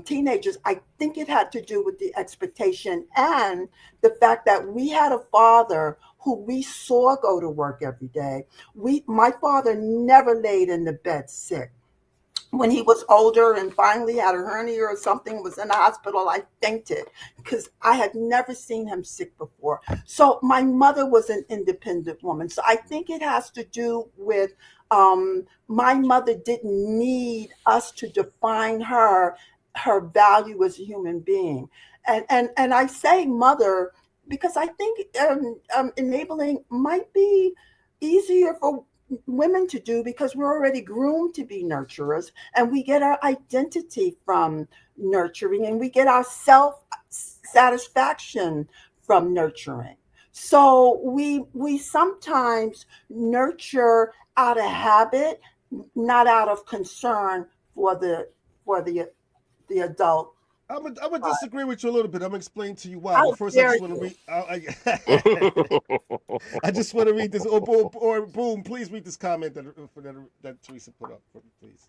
teenagers. I think it had to do with the expectation and the fact that we had a father who we saw go to work every day. My father never laid in the bed sick. When he was older and finally had a hernia or something, was in the hospital, I fainted because I had never seen him sick before. So my mother was an independent woman. So I think it has to do with my mother didn't need us to define her value as a human being. And I say mother because I think enabling might be easier for women to do because we're already groomed to be nurturers and we get our identity from nurturing and we get our self satisfaction from nurturing. So we sometimes nurture out of habit, not out of concern for the adult. I'm gonna disagree with you a little bit. I'm gonna explain to you why. But How first, I dare just want to you? read. I just want to read this. Or Boom, please read this comment that Teresa put up for me, please.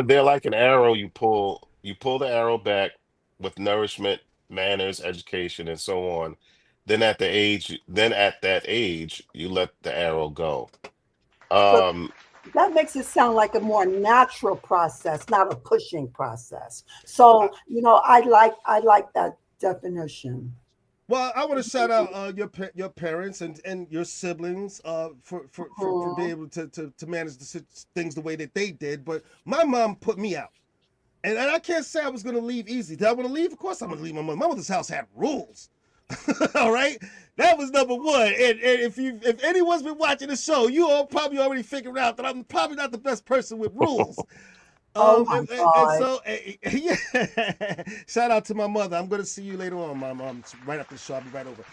They're like an arrow you pull. You pull the arrow back with nourishment, manners, education, and so on. Then at that age, you let the arrow go. So Um, that makes it sound like a more natural process, not a pushing process. So, I like that definition. Well, I want to shout out your parents and your siblings for being Mhm. able to manage things the way that they did. But my mom put me out, and I can't say I was going to leave easy. Did I want to leave? Of course, I'm going to leave. My mother's house had rules. All right, that was number one. And if anyone's been watching the show, you all probably already figured out that I'm probably not the best person with rules. Oh my And God. so, yeah. Shout out to my mother. I'm gonna see you later on, my mom. Right after the show, I'll be right over.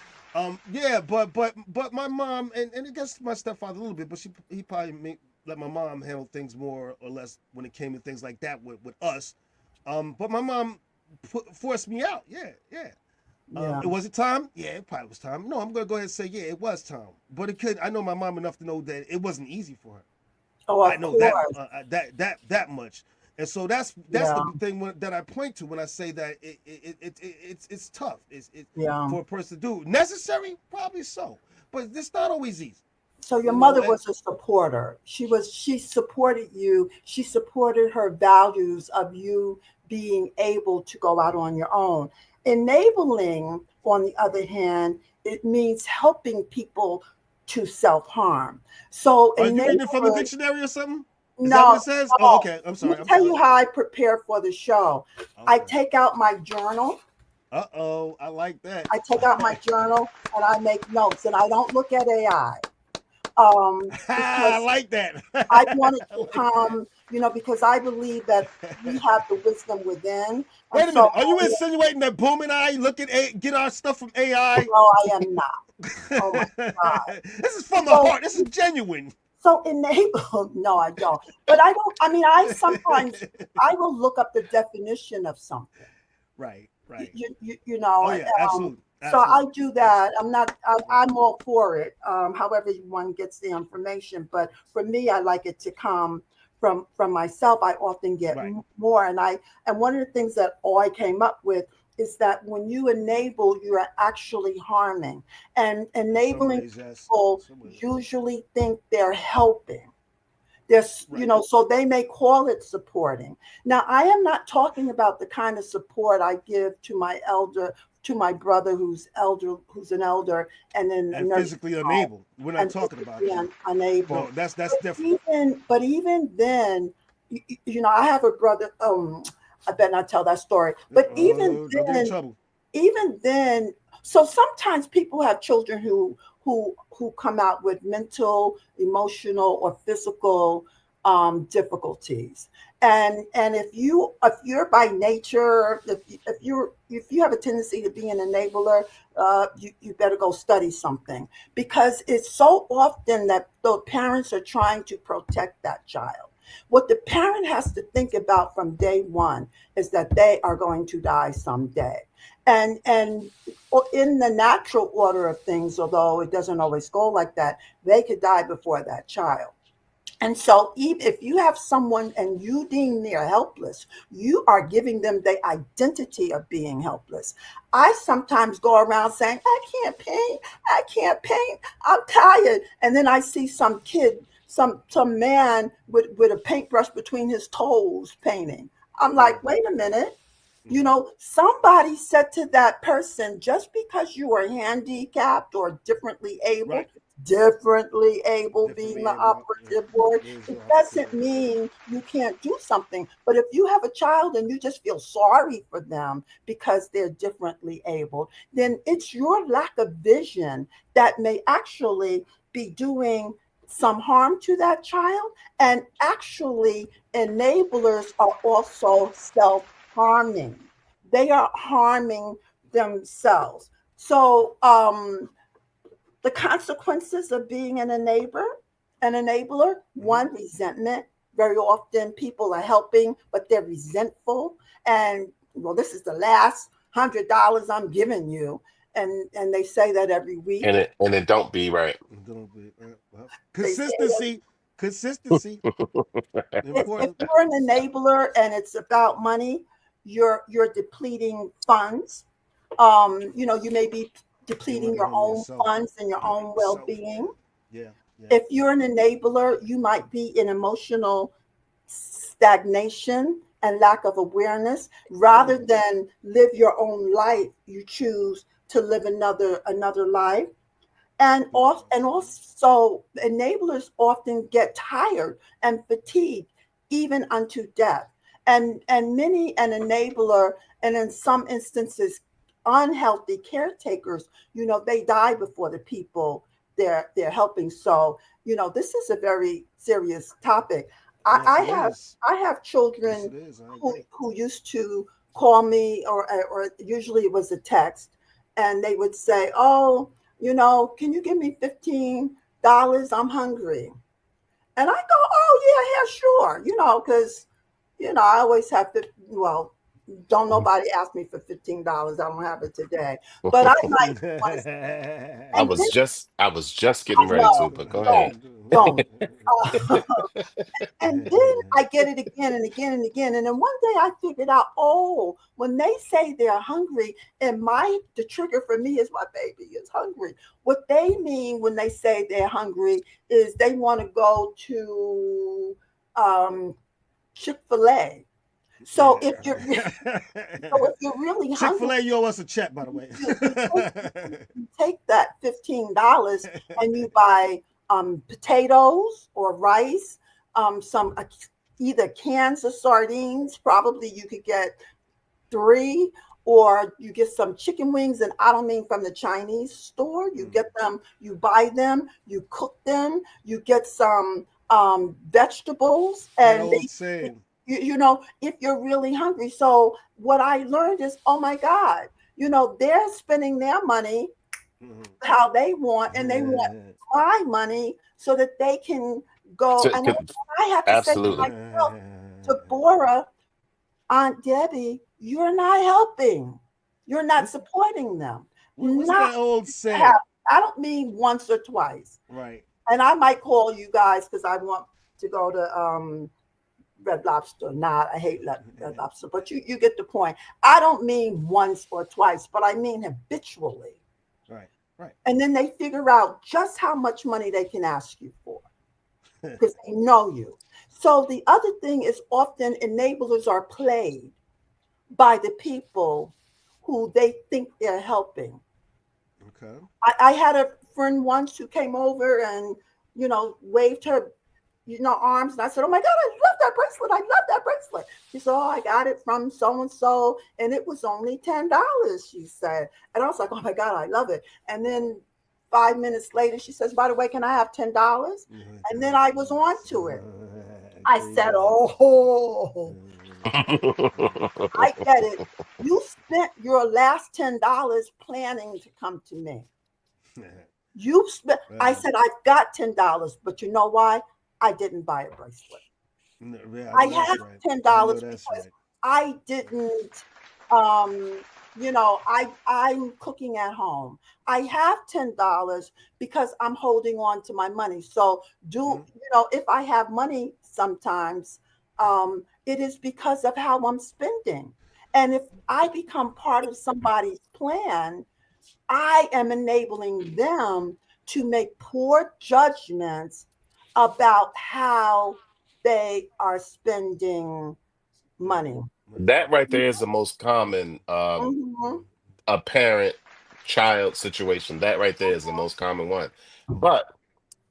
Yeah, but my mom and I guess my stepfather a little bit, but he probably let my mom handle things more or less when it came to things like that with us. But my mom forced me out. Yeah, yeah. Yeah. It was it time? Yeah, it probably was time. No, I'm gonna go ahead and say yeah, it was time. But it could. I know my mom enough to know that it wasn't easy for her. Oh, I of know that course. that much, and so that's Yeah. the thing that I point to when I say that it's tough. It's Yeah. for a person to do. Necessary, probably so, but it's not always easy. So your You know, mother and was a supporter. She supported you. She supported her values of you being able to go out on your own. Enabling, on the other hand, it means helping people to self-harm. So are you reading it from the enablers, dictionary or something? Is that what No, it says? no. Oh, okay. I'm Let sorry. me I'm tell sorry. you how I prepare for the show. I Okay. take out my journal. Uh-oh. I like that. I take out my journal and I make notes, and I don't look at AI I because like that. I want it I to like that. come, because I believe that we have the wisdom within, and Wait a so minute. Are you insinuating that Boom and I get our stuff from AI? no, I am not. Oh my God. This is from the So heart. This is genuine. So enable, no, I don't. But I don't, I sometimes, I will look up the definition of something, Right, right. Oh and, yeah, absolutely. so I Absolutely. do that. I'm not, Right. I'm all for it. However one gets the information, but for me, I like it to come from myself. I often get Right. more. And one of the things that I came up with is that when you enable, you are actually harming. And In some enabling ways, yes. people Some ways. usually think they're helping. There's, Right. so they may call it supporting. Now, I am not talking about the kind of support I give to my brother who's an elder, and then a And nursing physically home, unable. We're not and talking about physically that. unable. No, that's different. But even then, I have a brother. I better not tell that story. But Oh, don't get in trouble. even then, so sometimes people have children who come out with mental, emotional, or physical difficulties. And if you're by nature, if you have a tendency to be an enabler, you better go study something, because it's so often that the parents are trying to protect that child. What the parent has to think about from day one is that they are going to die someday. And in the natural order of things, although it doesn't always go like that, they could die before that child. And so, even if you have someone and you deem they're helpless, you are giving them the identity of being helpless. I sometimes go around saying, I can't paint, I'm tired. And then I see some kid, some man with a paintbrush between his toes painting. I'm Yeah. like, wait a minute. Somebody said to that person, just because you are handicapped or Right. differently able being Differently the able. operative word, There's it your operative doesn't word. mean you can't do something. But if you have a child and you just feel sorry for them because they're differently able, then it's your lack of vision that may actually be doing some harm to that child. And actually, enablers are also self harming. They are harming themselves. So, the consequences of being an enabler, Hmm. one, resentment. Very often people are helping, but they're resentful. And well, this is the last $100 I'm giving you. And they say that every week. And it don't be right. Don't be, well, They say that consistency. Consistency. if Important. you're an enabler and it's about money, you're depleting funds. You may be You're depleting running your on own yourself. funds and your own Self. well-being. Yeah. Yeah. If you're an enabler, you might be in emotional stagnation and lack of awareness. Rather Mm. than live your own life, you choose to live another life. And also enablers often get tired and fatigued, even unto death. And many an enabler, and in some instances unhealthy caretakers, they die before the people they're helping. So, this is a very serious topic. I, Yes, I it have is. I have Yes, children it is. I who agree. who used to call me, or usually it was a text, and they would say, "Oh, can you give me $15? I'm hungry." And I go, "Oh yeah, sure." Because I always have to. Well, don't nobody ask me for $15. I don't have it today, but I might want to. I And was then just I getting ready to, know, but go ahead. don't. Uh, and then I get it again and again and again. And then one day I figured out, oh, when they say they're hungry, and the trigger for me is my baby is hungry. What they mean when they say they're hungry is they want to go to Chick-fil-A. So if you're so if you're really hungry, Chick-fil-A, you owe us a check, by the way. you take that $15 and you buy potatoes or rice, some either cans of sardines. Probably you could get 3, or you get some chicken wings, and I don't mean from the Chinese store. You get them, you buy them, you cook them, you get some vegetables, That and old they, saying. you know, if you're really hungry. So what I learned is, oh my God, you know, they're spending their money how they want, and they want my money so that they can go. And I have to say to Absolutely. myself, Deborah, Aunt Debbie, you're not helping. You're not supporting them. What's Not that old have, saying? I don't mean once or twice. Right. And I might call you guys because I want to go to Red Lobster. Not, I hate Red Lobster, but you get the point. I don't mean once or twice, but I mean habitually. Right. Right. And then they figure out just how much money they can ask you for because they know you. So the other thing is, often enablers are played by the people who they think they're helping. Okay. I had a friend once who came over and, you know, waved her, you know, arms. And I said, oh my God, I love that bracelet. I love that bracelet. She said, oh, I got it from so-and-so. And it was only $10, she said. And I was like, oh my God, I love it. And then 5 minutes later, she says, by the way, can I have $10? And then I was on to it. I said, oh, I get it. You spent your last $10 planning to come to me. You spent, I said, I've got $10, but you know why? I didn't buy a bracelet. I have $10 because I didn't, you know, I'm cooking at home. I have $10 because I'm holding on to my money. So you know, if I have money sometimes, it is because of how I'm spending. And if I become part of somebody's plan, I am enabling them to make poor judgments about how they are spending money. That right there is the most common Mhm. a parent child situation. That right there is the most common one. But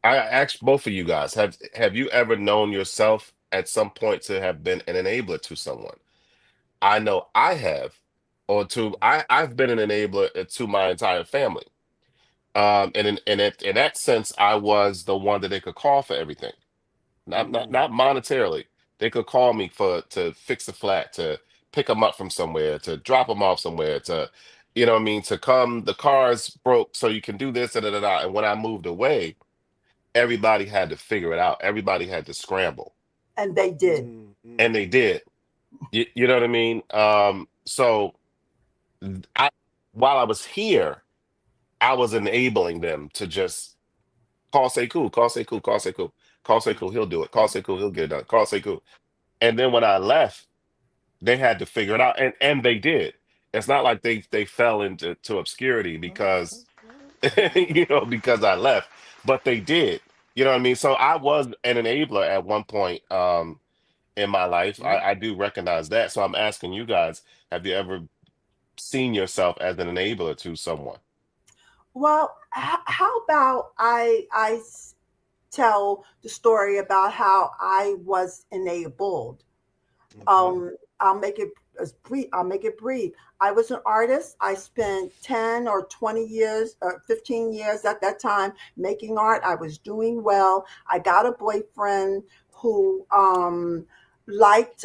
I asked both of you guys, have you ever known yourself at some point to have been an enabler to someone? I know I have, or to I've been an enabler to my entire family. And in that sense, I was the one that they could call for everything. Not monetarily. They could call me for to fix a flat, to pick them up from somewhere, to drop them off somewhere, to you know what I mean, to come, the car's broke, so you can do this, da, da, da, da. And when I moved away, everybody had to figure it out. Everybody had to scramble. And they did. And they did. You know what I mean? So I while I was here, I was enabling them to just call say cool, call say cool, call say cool, call say cool, he'll do it, call say cool, he'll get it done, call say cool. And then when I left, they had to figure it out, and they did. It's not like they fell into obscurity because you know, because I left, but they did. You know what I mean? So I was an enabler at one point in my life. I do recognize that. So I'm asking you guys, have you ever seen yourself as an enabler to someone? Well, how about tell the story about how I was enabled. I'll make it as brief. I'll make it brief. I was an artist. I spent 10 or 20 years, 15 years at that time making art. I was doing well. I got a boyfriend who liked,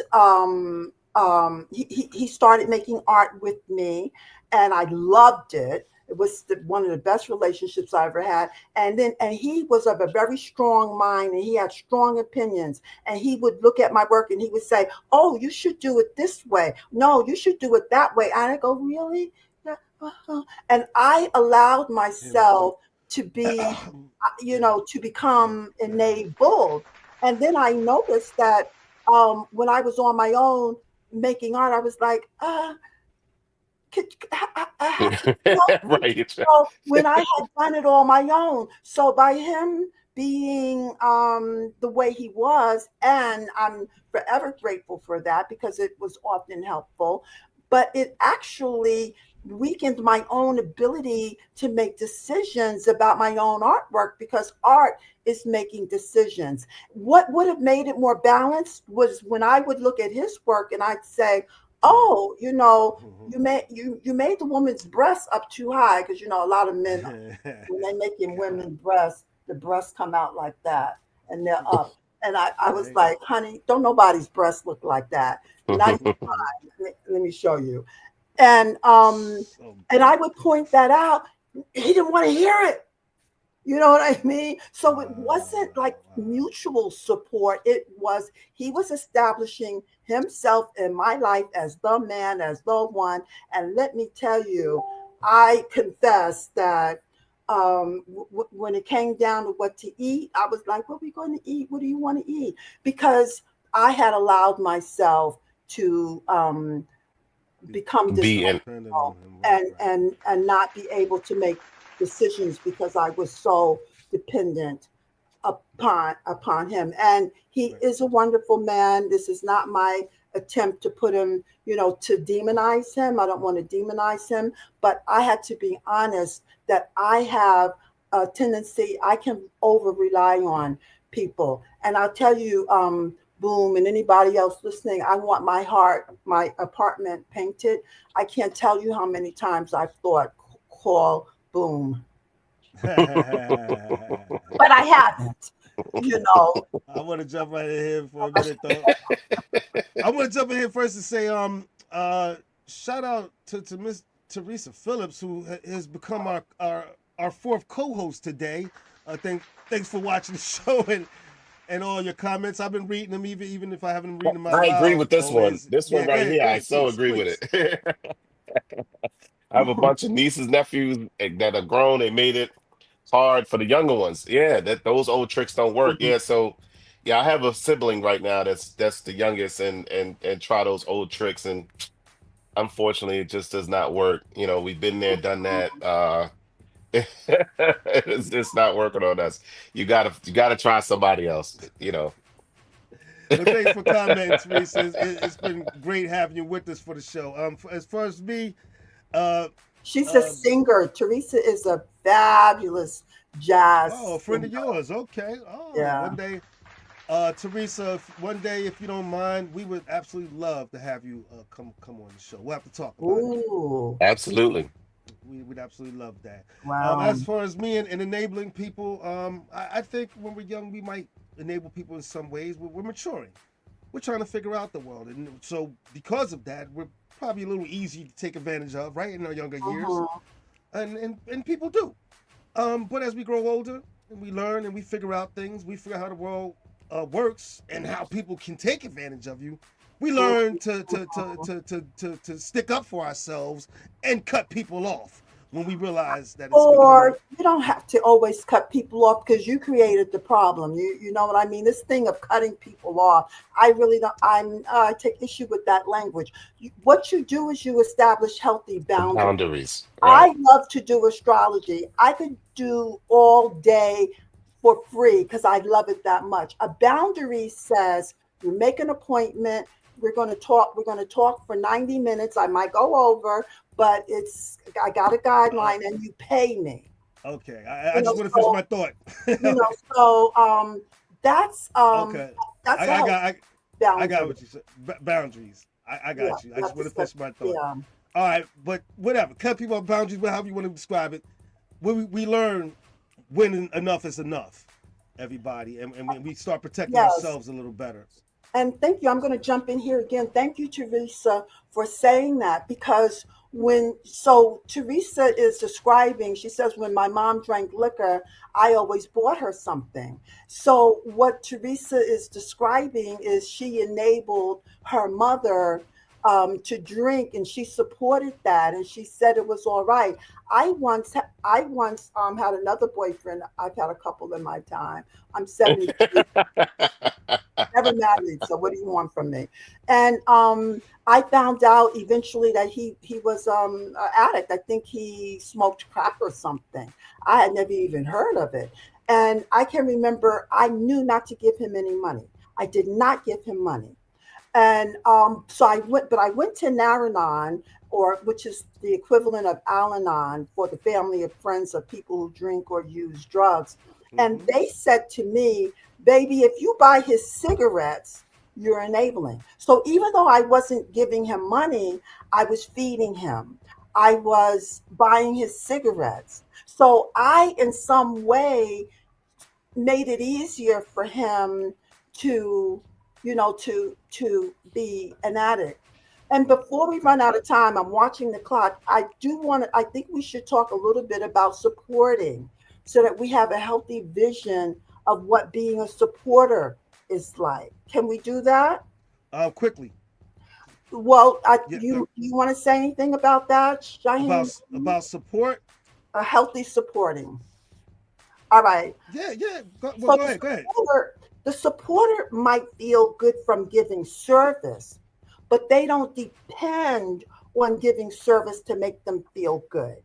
he started making art with me, and I loved it. It was one of the best relationships I ever had. And he was of a very strong mind, and he had strong opinions. And he would look at my work and he would say, oh, you should do it this way. No, you should do it that way. And I go, really? Yeah. And I allowed myself to be, you know, to become enabled. And then I noticed that when I was on my own making art, I was like, I have to help me. Right. So when I had done it on my own, so by him being the way he was, and I'm forever grateful for that because it was often helpful, but it actually weakened my own ability to make decisions about my own artwork, because art is making decisions. What would have made it more balanced was when I would look at his work and I'd say, oh, you made the woman's breasts up too high, because a lot of men, when they making women breasts, the breasts come out like that and they're up. And I was like, honey, don't nobody's breasts look like that. Not even mine. Let me show you. And I would point that out. He didn't want to hear it. You know what I mean? So it wasn't like mutual support. It was, he was establishing himself in my life as the man, as the one. And let me tell you, I confess that when it came down to what to eat, I was like, what are we going to eat? What do you want to eat? Because I had allowed myself to become dysfunctional and not be able to make decisions because I was so dependent upon him. And he is a wonderful man. This is not my attempt to put him, to demonize him. I don't want to demonize him, but I had to be honest that I have a tendency, I can over rely on people. And I'll tell you, Boom, and anybody else listening, I want my apartment painted. I can't tell you how many times I've thought, call Boom. But I haven't, I want to jump right in here for a minute, though. I want to jump in here first and say, shout out to Miss Teresa Phillips, who has become our fourth co-host today. Thanks for watching the show and all your comments. I've been reading them, even if I haven't read them out I loud. agree with this always. one. This one right here, I so agree with it. I have a bunch of nieces, nephews that are grown. They made it hard for the younger ones. Yeah, those old tricks don't work. Yeah, so yeah, I have a sibling right now that's the youngest and try those old tricks, and unfortunately it just does not work. We've been there, done that. It's not working on us. You gotta try somebody else. Well, thanks for commenting, Teresa. It's been great having you with us for the show. As far as me, she's a singer. Teresa is a fabulous jazz. Oh, a friend of yours. Okay. Oh, yeah. One day, Teresa, if you don't mind, we would absolutely love to have you come on the show. We'll have to talk about it. Absolutely. We'd absolutely love that. Wow. As far as me and enabling people, I think when we're young, we might enable people in some ways. We're maturing. We're trying to figure out the world. And so because of that, we're probably a little easy to take advantage of, right, in our younger years. And people do. But as we grow older and we learn and we figure out things, we figure out how the world works and how people can take advantage of you. We learn to stick up for ourselves and cut people off when we realize that it's or you don't have to always cut people off because you created the problem. You know what I mean? This thing of cutting people off, I really don't. I take issue with that language. What you do is you establish healthy boundaries. Right. I love to do astrology. I could do all day for free because I love it that much. A boundary says you make an appointment. We're going to talk for 90 minutes. I might go over, but I got a guideline and you pay me. Okay. I just want to finish my thought. So that's okay. That's I got what you said. Boundaries. I got you. I just want to finish my thought. Yeah. All right, but whatever. Cut people off, boundaries, however you want to describe it. We learn when enough is enough, everybody, and we start protecting ourselves a little better. And thank you. I'm going to jump in here again. Thank you, Teresa, for saying that, because Teresa is describing, she says, when my mom drank liquor, I always bought her something. So what Teresa is describing is she enabled her mother to drink, and she supported that, and she said it was all right. I once had another boyfriend. I've had a couple in my time. I'm 72. Never married, so what do you want from me? And I found out eventually that he was an addict. I think he smoked crack or something. I had never even heard of it. And I can remember I knew not to give him any money. I did not give him money. And so I went to Naranon, or which is the equivalent of Al-Anon for the family of friends of people who drink or use drugs. And they said to me, baby, if you buy his cigarettes, you're enabling. So even though I wasn't giving him money, I was feeding him. I was buying his cigarettes. So I, in some way, made it easier for him to, to be an addict. And before we run out of time, I'm watching the clock. I think we should talk a little bit about supporting so that we have a healthy vision of what being a supporter is like. Can we do that? Quickly. Well, Yeah, you want to say anything about that, Shaheen? about support. A healthy supporting. All right. Yeah. Well, So go ahead. Go ahead. the supporter might feel good from giving service, but they don't depend on giving service to make them feel good.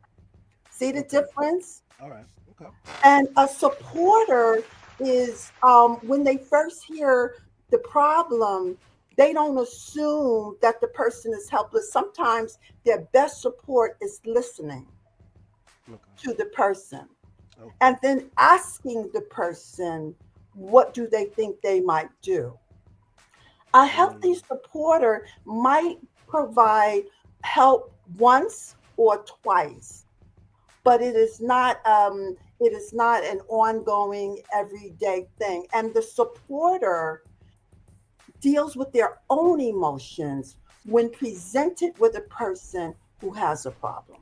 See the difference? All right. Okay. And a supporter is when they first hear the problem, they don't assume that the person is helpless. Sometimes their best support is listening to the person and then asking the person, what do they think they might do? A healthy supporter might provide help once or twice, but it is not an ongoing everyday thing. And the supporter deals with their own emotions when presented with a person who has a problem.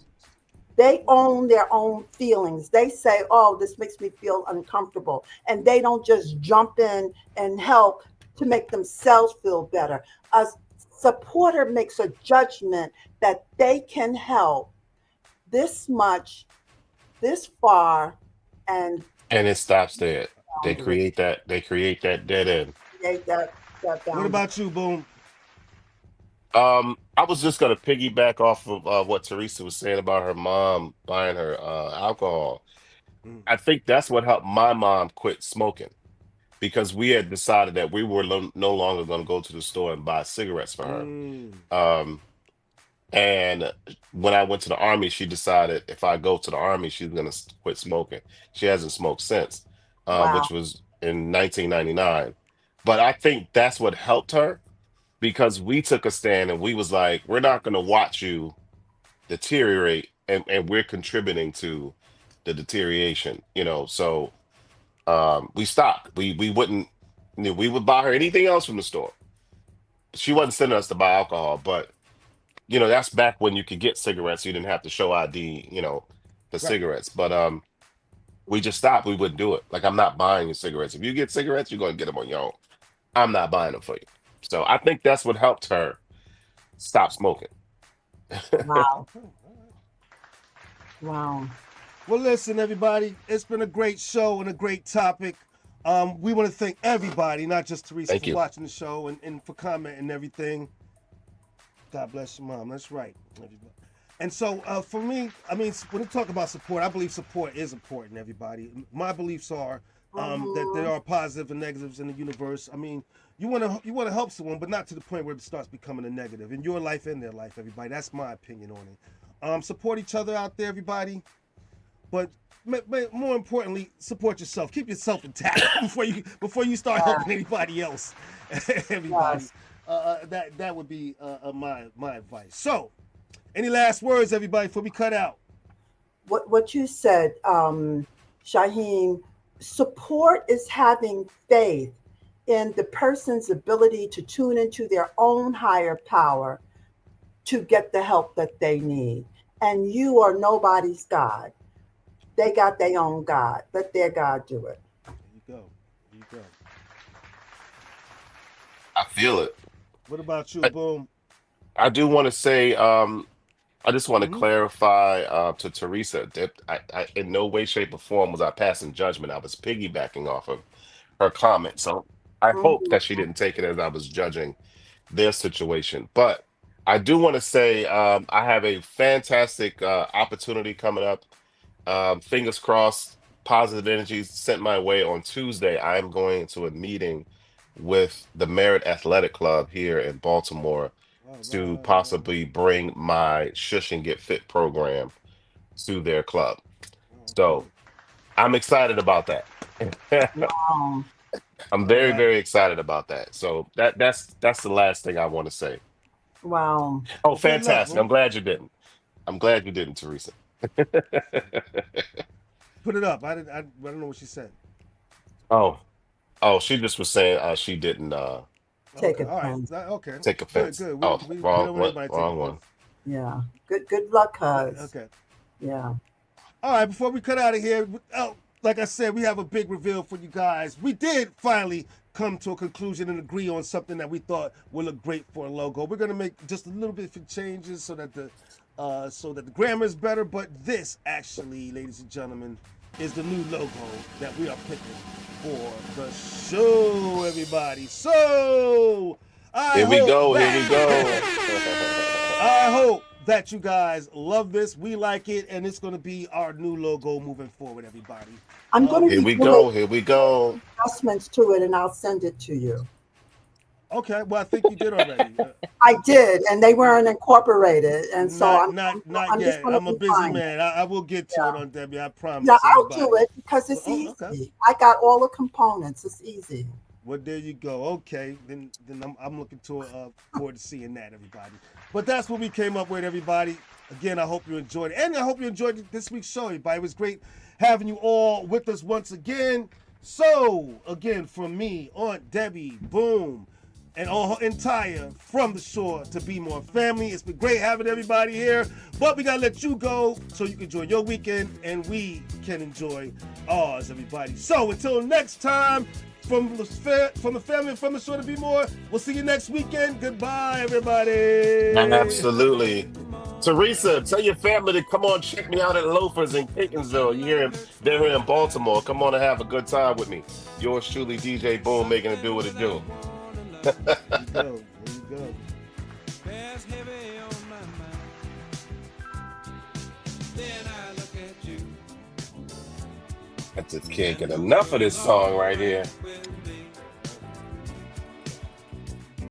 They own their own feelings. They say, oh, this makes me feel uncomfortable. And they don't just jump in and help to make themselves feel better. A supporter makes a judgment that they can help this much, this far, and And it stops there. They boundary. create that. They create that dead end. Create that What boundary. about you, Boom? I was just gonna piggyback off of what Teresa was saying about her mom buying her alcohol. Mm. I think that's what helped my mom quit smoking because we had decided that we were no longer going to go to the store and buy cigarettes for her. Mm. Um, and when I went to the army, she decided if I go to the army, she's going to quit smoking. She hasn't smoked since, Wow. which was in 1999. But I think that's what helped her because we took a stand and we was like, we're not going to watch you deteriorate, and we're contributing to the deterioration, So we stopped. We wouldn't, we would buy her anything else from the store. She wasn't sending us to buy alcohol, but that's back when you could get cigarettes. You didn't have to show ID, for Right. cigarettes. But we just stopped. We wouldn't do it. Like, I'm not buying you cigarettes. If you get cigarettes, you're going to get them on your own. I'm not buying them for you. So I think that's what helped her stop smoking. Wow. Wow. Well, listen, everybody. It's been a great show and a great topic. We want to thank everybody, not just Teresa, Thank for you. watching the show and for commenting and everything. God bless your mom. That's right. Everybody. And so for me, I mean, when we talk about support, I believe support is important, everybody. My beliefs are that there are positives and negatives in the universe. I mean, you want to help someone, but not to the point where it starts becoming a negative in your life and their life, everybody. That's my opinion on it. Support each other out there, everybody. But more importantly, support yourself. Keep yourself intact before you start helping anybody else. Everybody, that would be my advice. So, any last words, everybody, before we cut out? What you said, Shaheem, support is having faith in the person's ability to tune into their own higher power to get the help that they need. And you are nobody's God. They got their own God. Let their God do it. There you go. I feel it. What about you, I, Boom? I do want to say, I just want to clarify to Teresa that I in no way, shape, or form was I passing judgment. I was piggybacking off of her comment. So I hope Mhm. that she didn't take it as I was judging their situation. But I do want to say I have a fantastic opportunity coming up. Fingers crossed, positive energy sent my way on Tuesday. I am going to a meeting with the Merit Athletic Club here in Baltimore to possibly bring my Shush and Get Fit program to their club. So I'm excited about that. Um, I'm All very, right. very excited about that. So that's the last thing I want to say. wow. Oh, Well, good luck. fantastic. Well, I'm glad you didn't. I'm glad you didn't, Teresa. put it up. I don't know what she said. Oh, oh, she just was saying she didn't Take Okay. All right. offense. Okay. take Good. offense. Good. Oh, We wrong don't want one, anybody to take wrong one. offense. Yeah. Good luck, cuz. Okay. Yeah. All right, before we cut out of here, like I said, we have a big reveal for you guys. We did finally come to a conclusion and agree on something that we thought would look great for a logo. We're gonna make just a little bit of changes so that the grammar is better. But this actually, ladies and gentlemen, is the new logo that we are picking for the show, everybody. So I Here we hope go. Here we go. that I hope that you guys love this. We like it, and it's going to be our new logo moving forward, everybody. I'm going to Here be we doing go. Here we go. adjustments to it and I'll send it to you. Okay, well, I think you did already. I did, and they weren't incorporated. And so Not I'm just yet. going to I'm a busy refine it. man. I will get to it Yeah. on Debbie. I Yeah, promise I'll do everybody. it because it's Oh, okay. easy. I got all the components. It's easy. Well, there you go. Okay, then I'm looking forward to seeing that, everybody. But that's what we came up with, everybody. Again, I hope you enjoyed it, and I hope you enjoyed this week's show, everybody. It was great having you all with us once again. So, again, from me, Aunt Debbie, Boom, and all her entire From the Shore to Be More family. It's been great having everybody here, but we gotta let you go so you can enjoy your weekend and we can enjoy ours, everybody. So until next time, from the family and From the Shore to Be More, we'll see you next weekend. Goodbye, everybody. Absolutely. Teresa, tell your family to come on check me out at Loafers in Catonsville. They're here in Baltimore. Come on and have a good time with me. Yours truly, DJ Boom, making it do what it do. There you go. There you go. Bears heavy on my mind. Then I look at you. I just can't get enough of this song right here.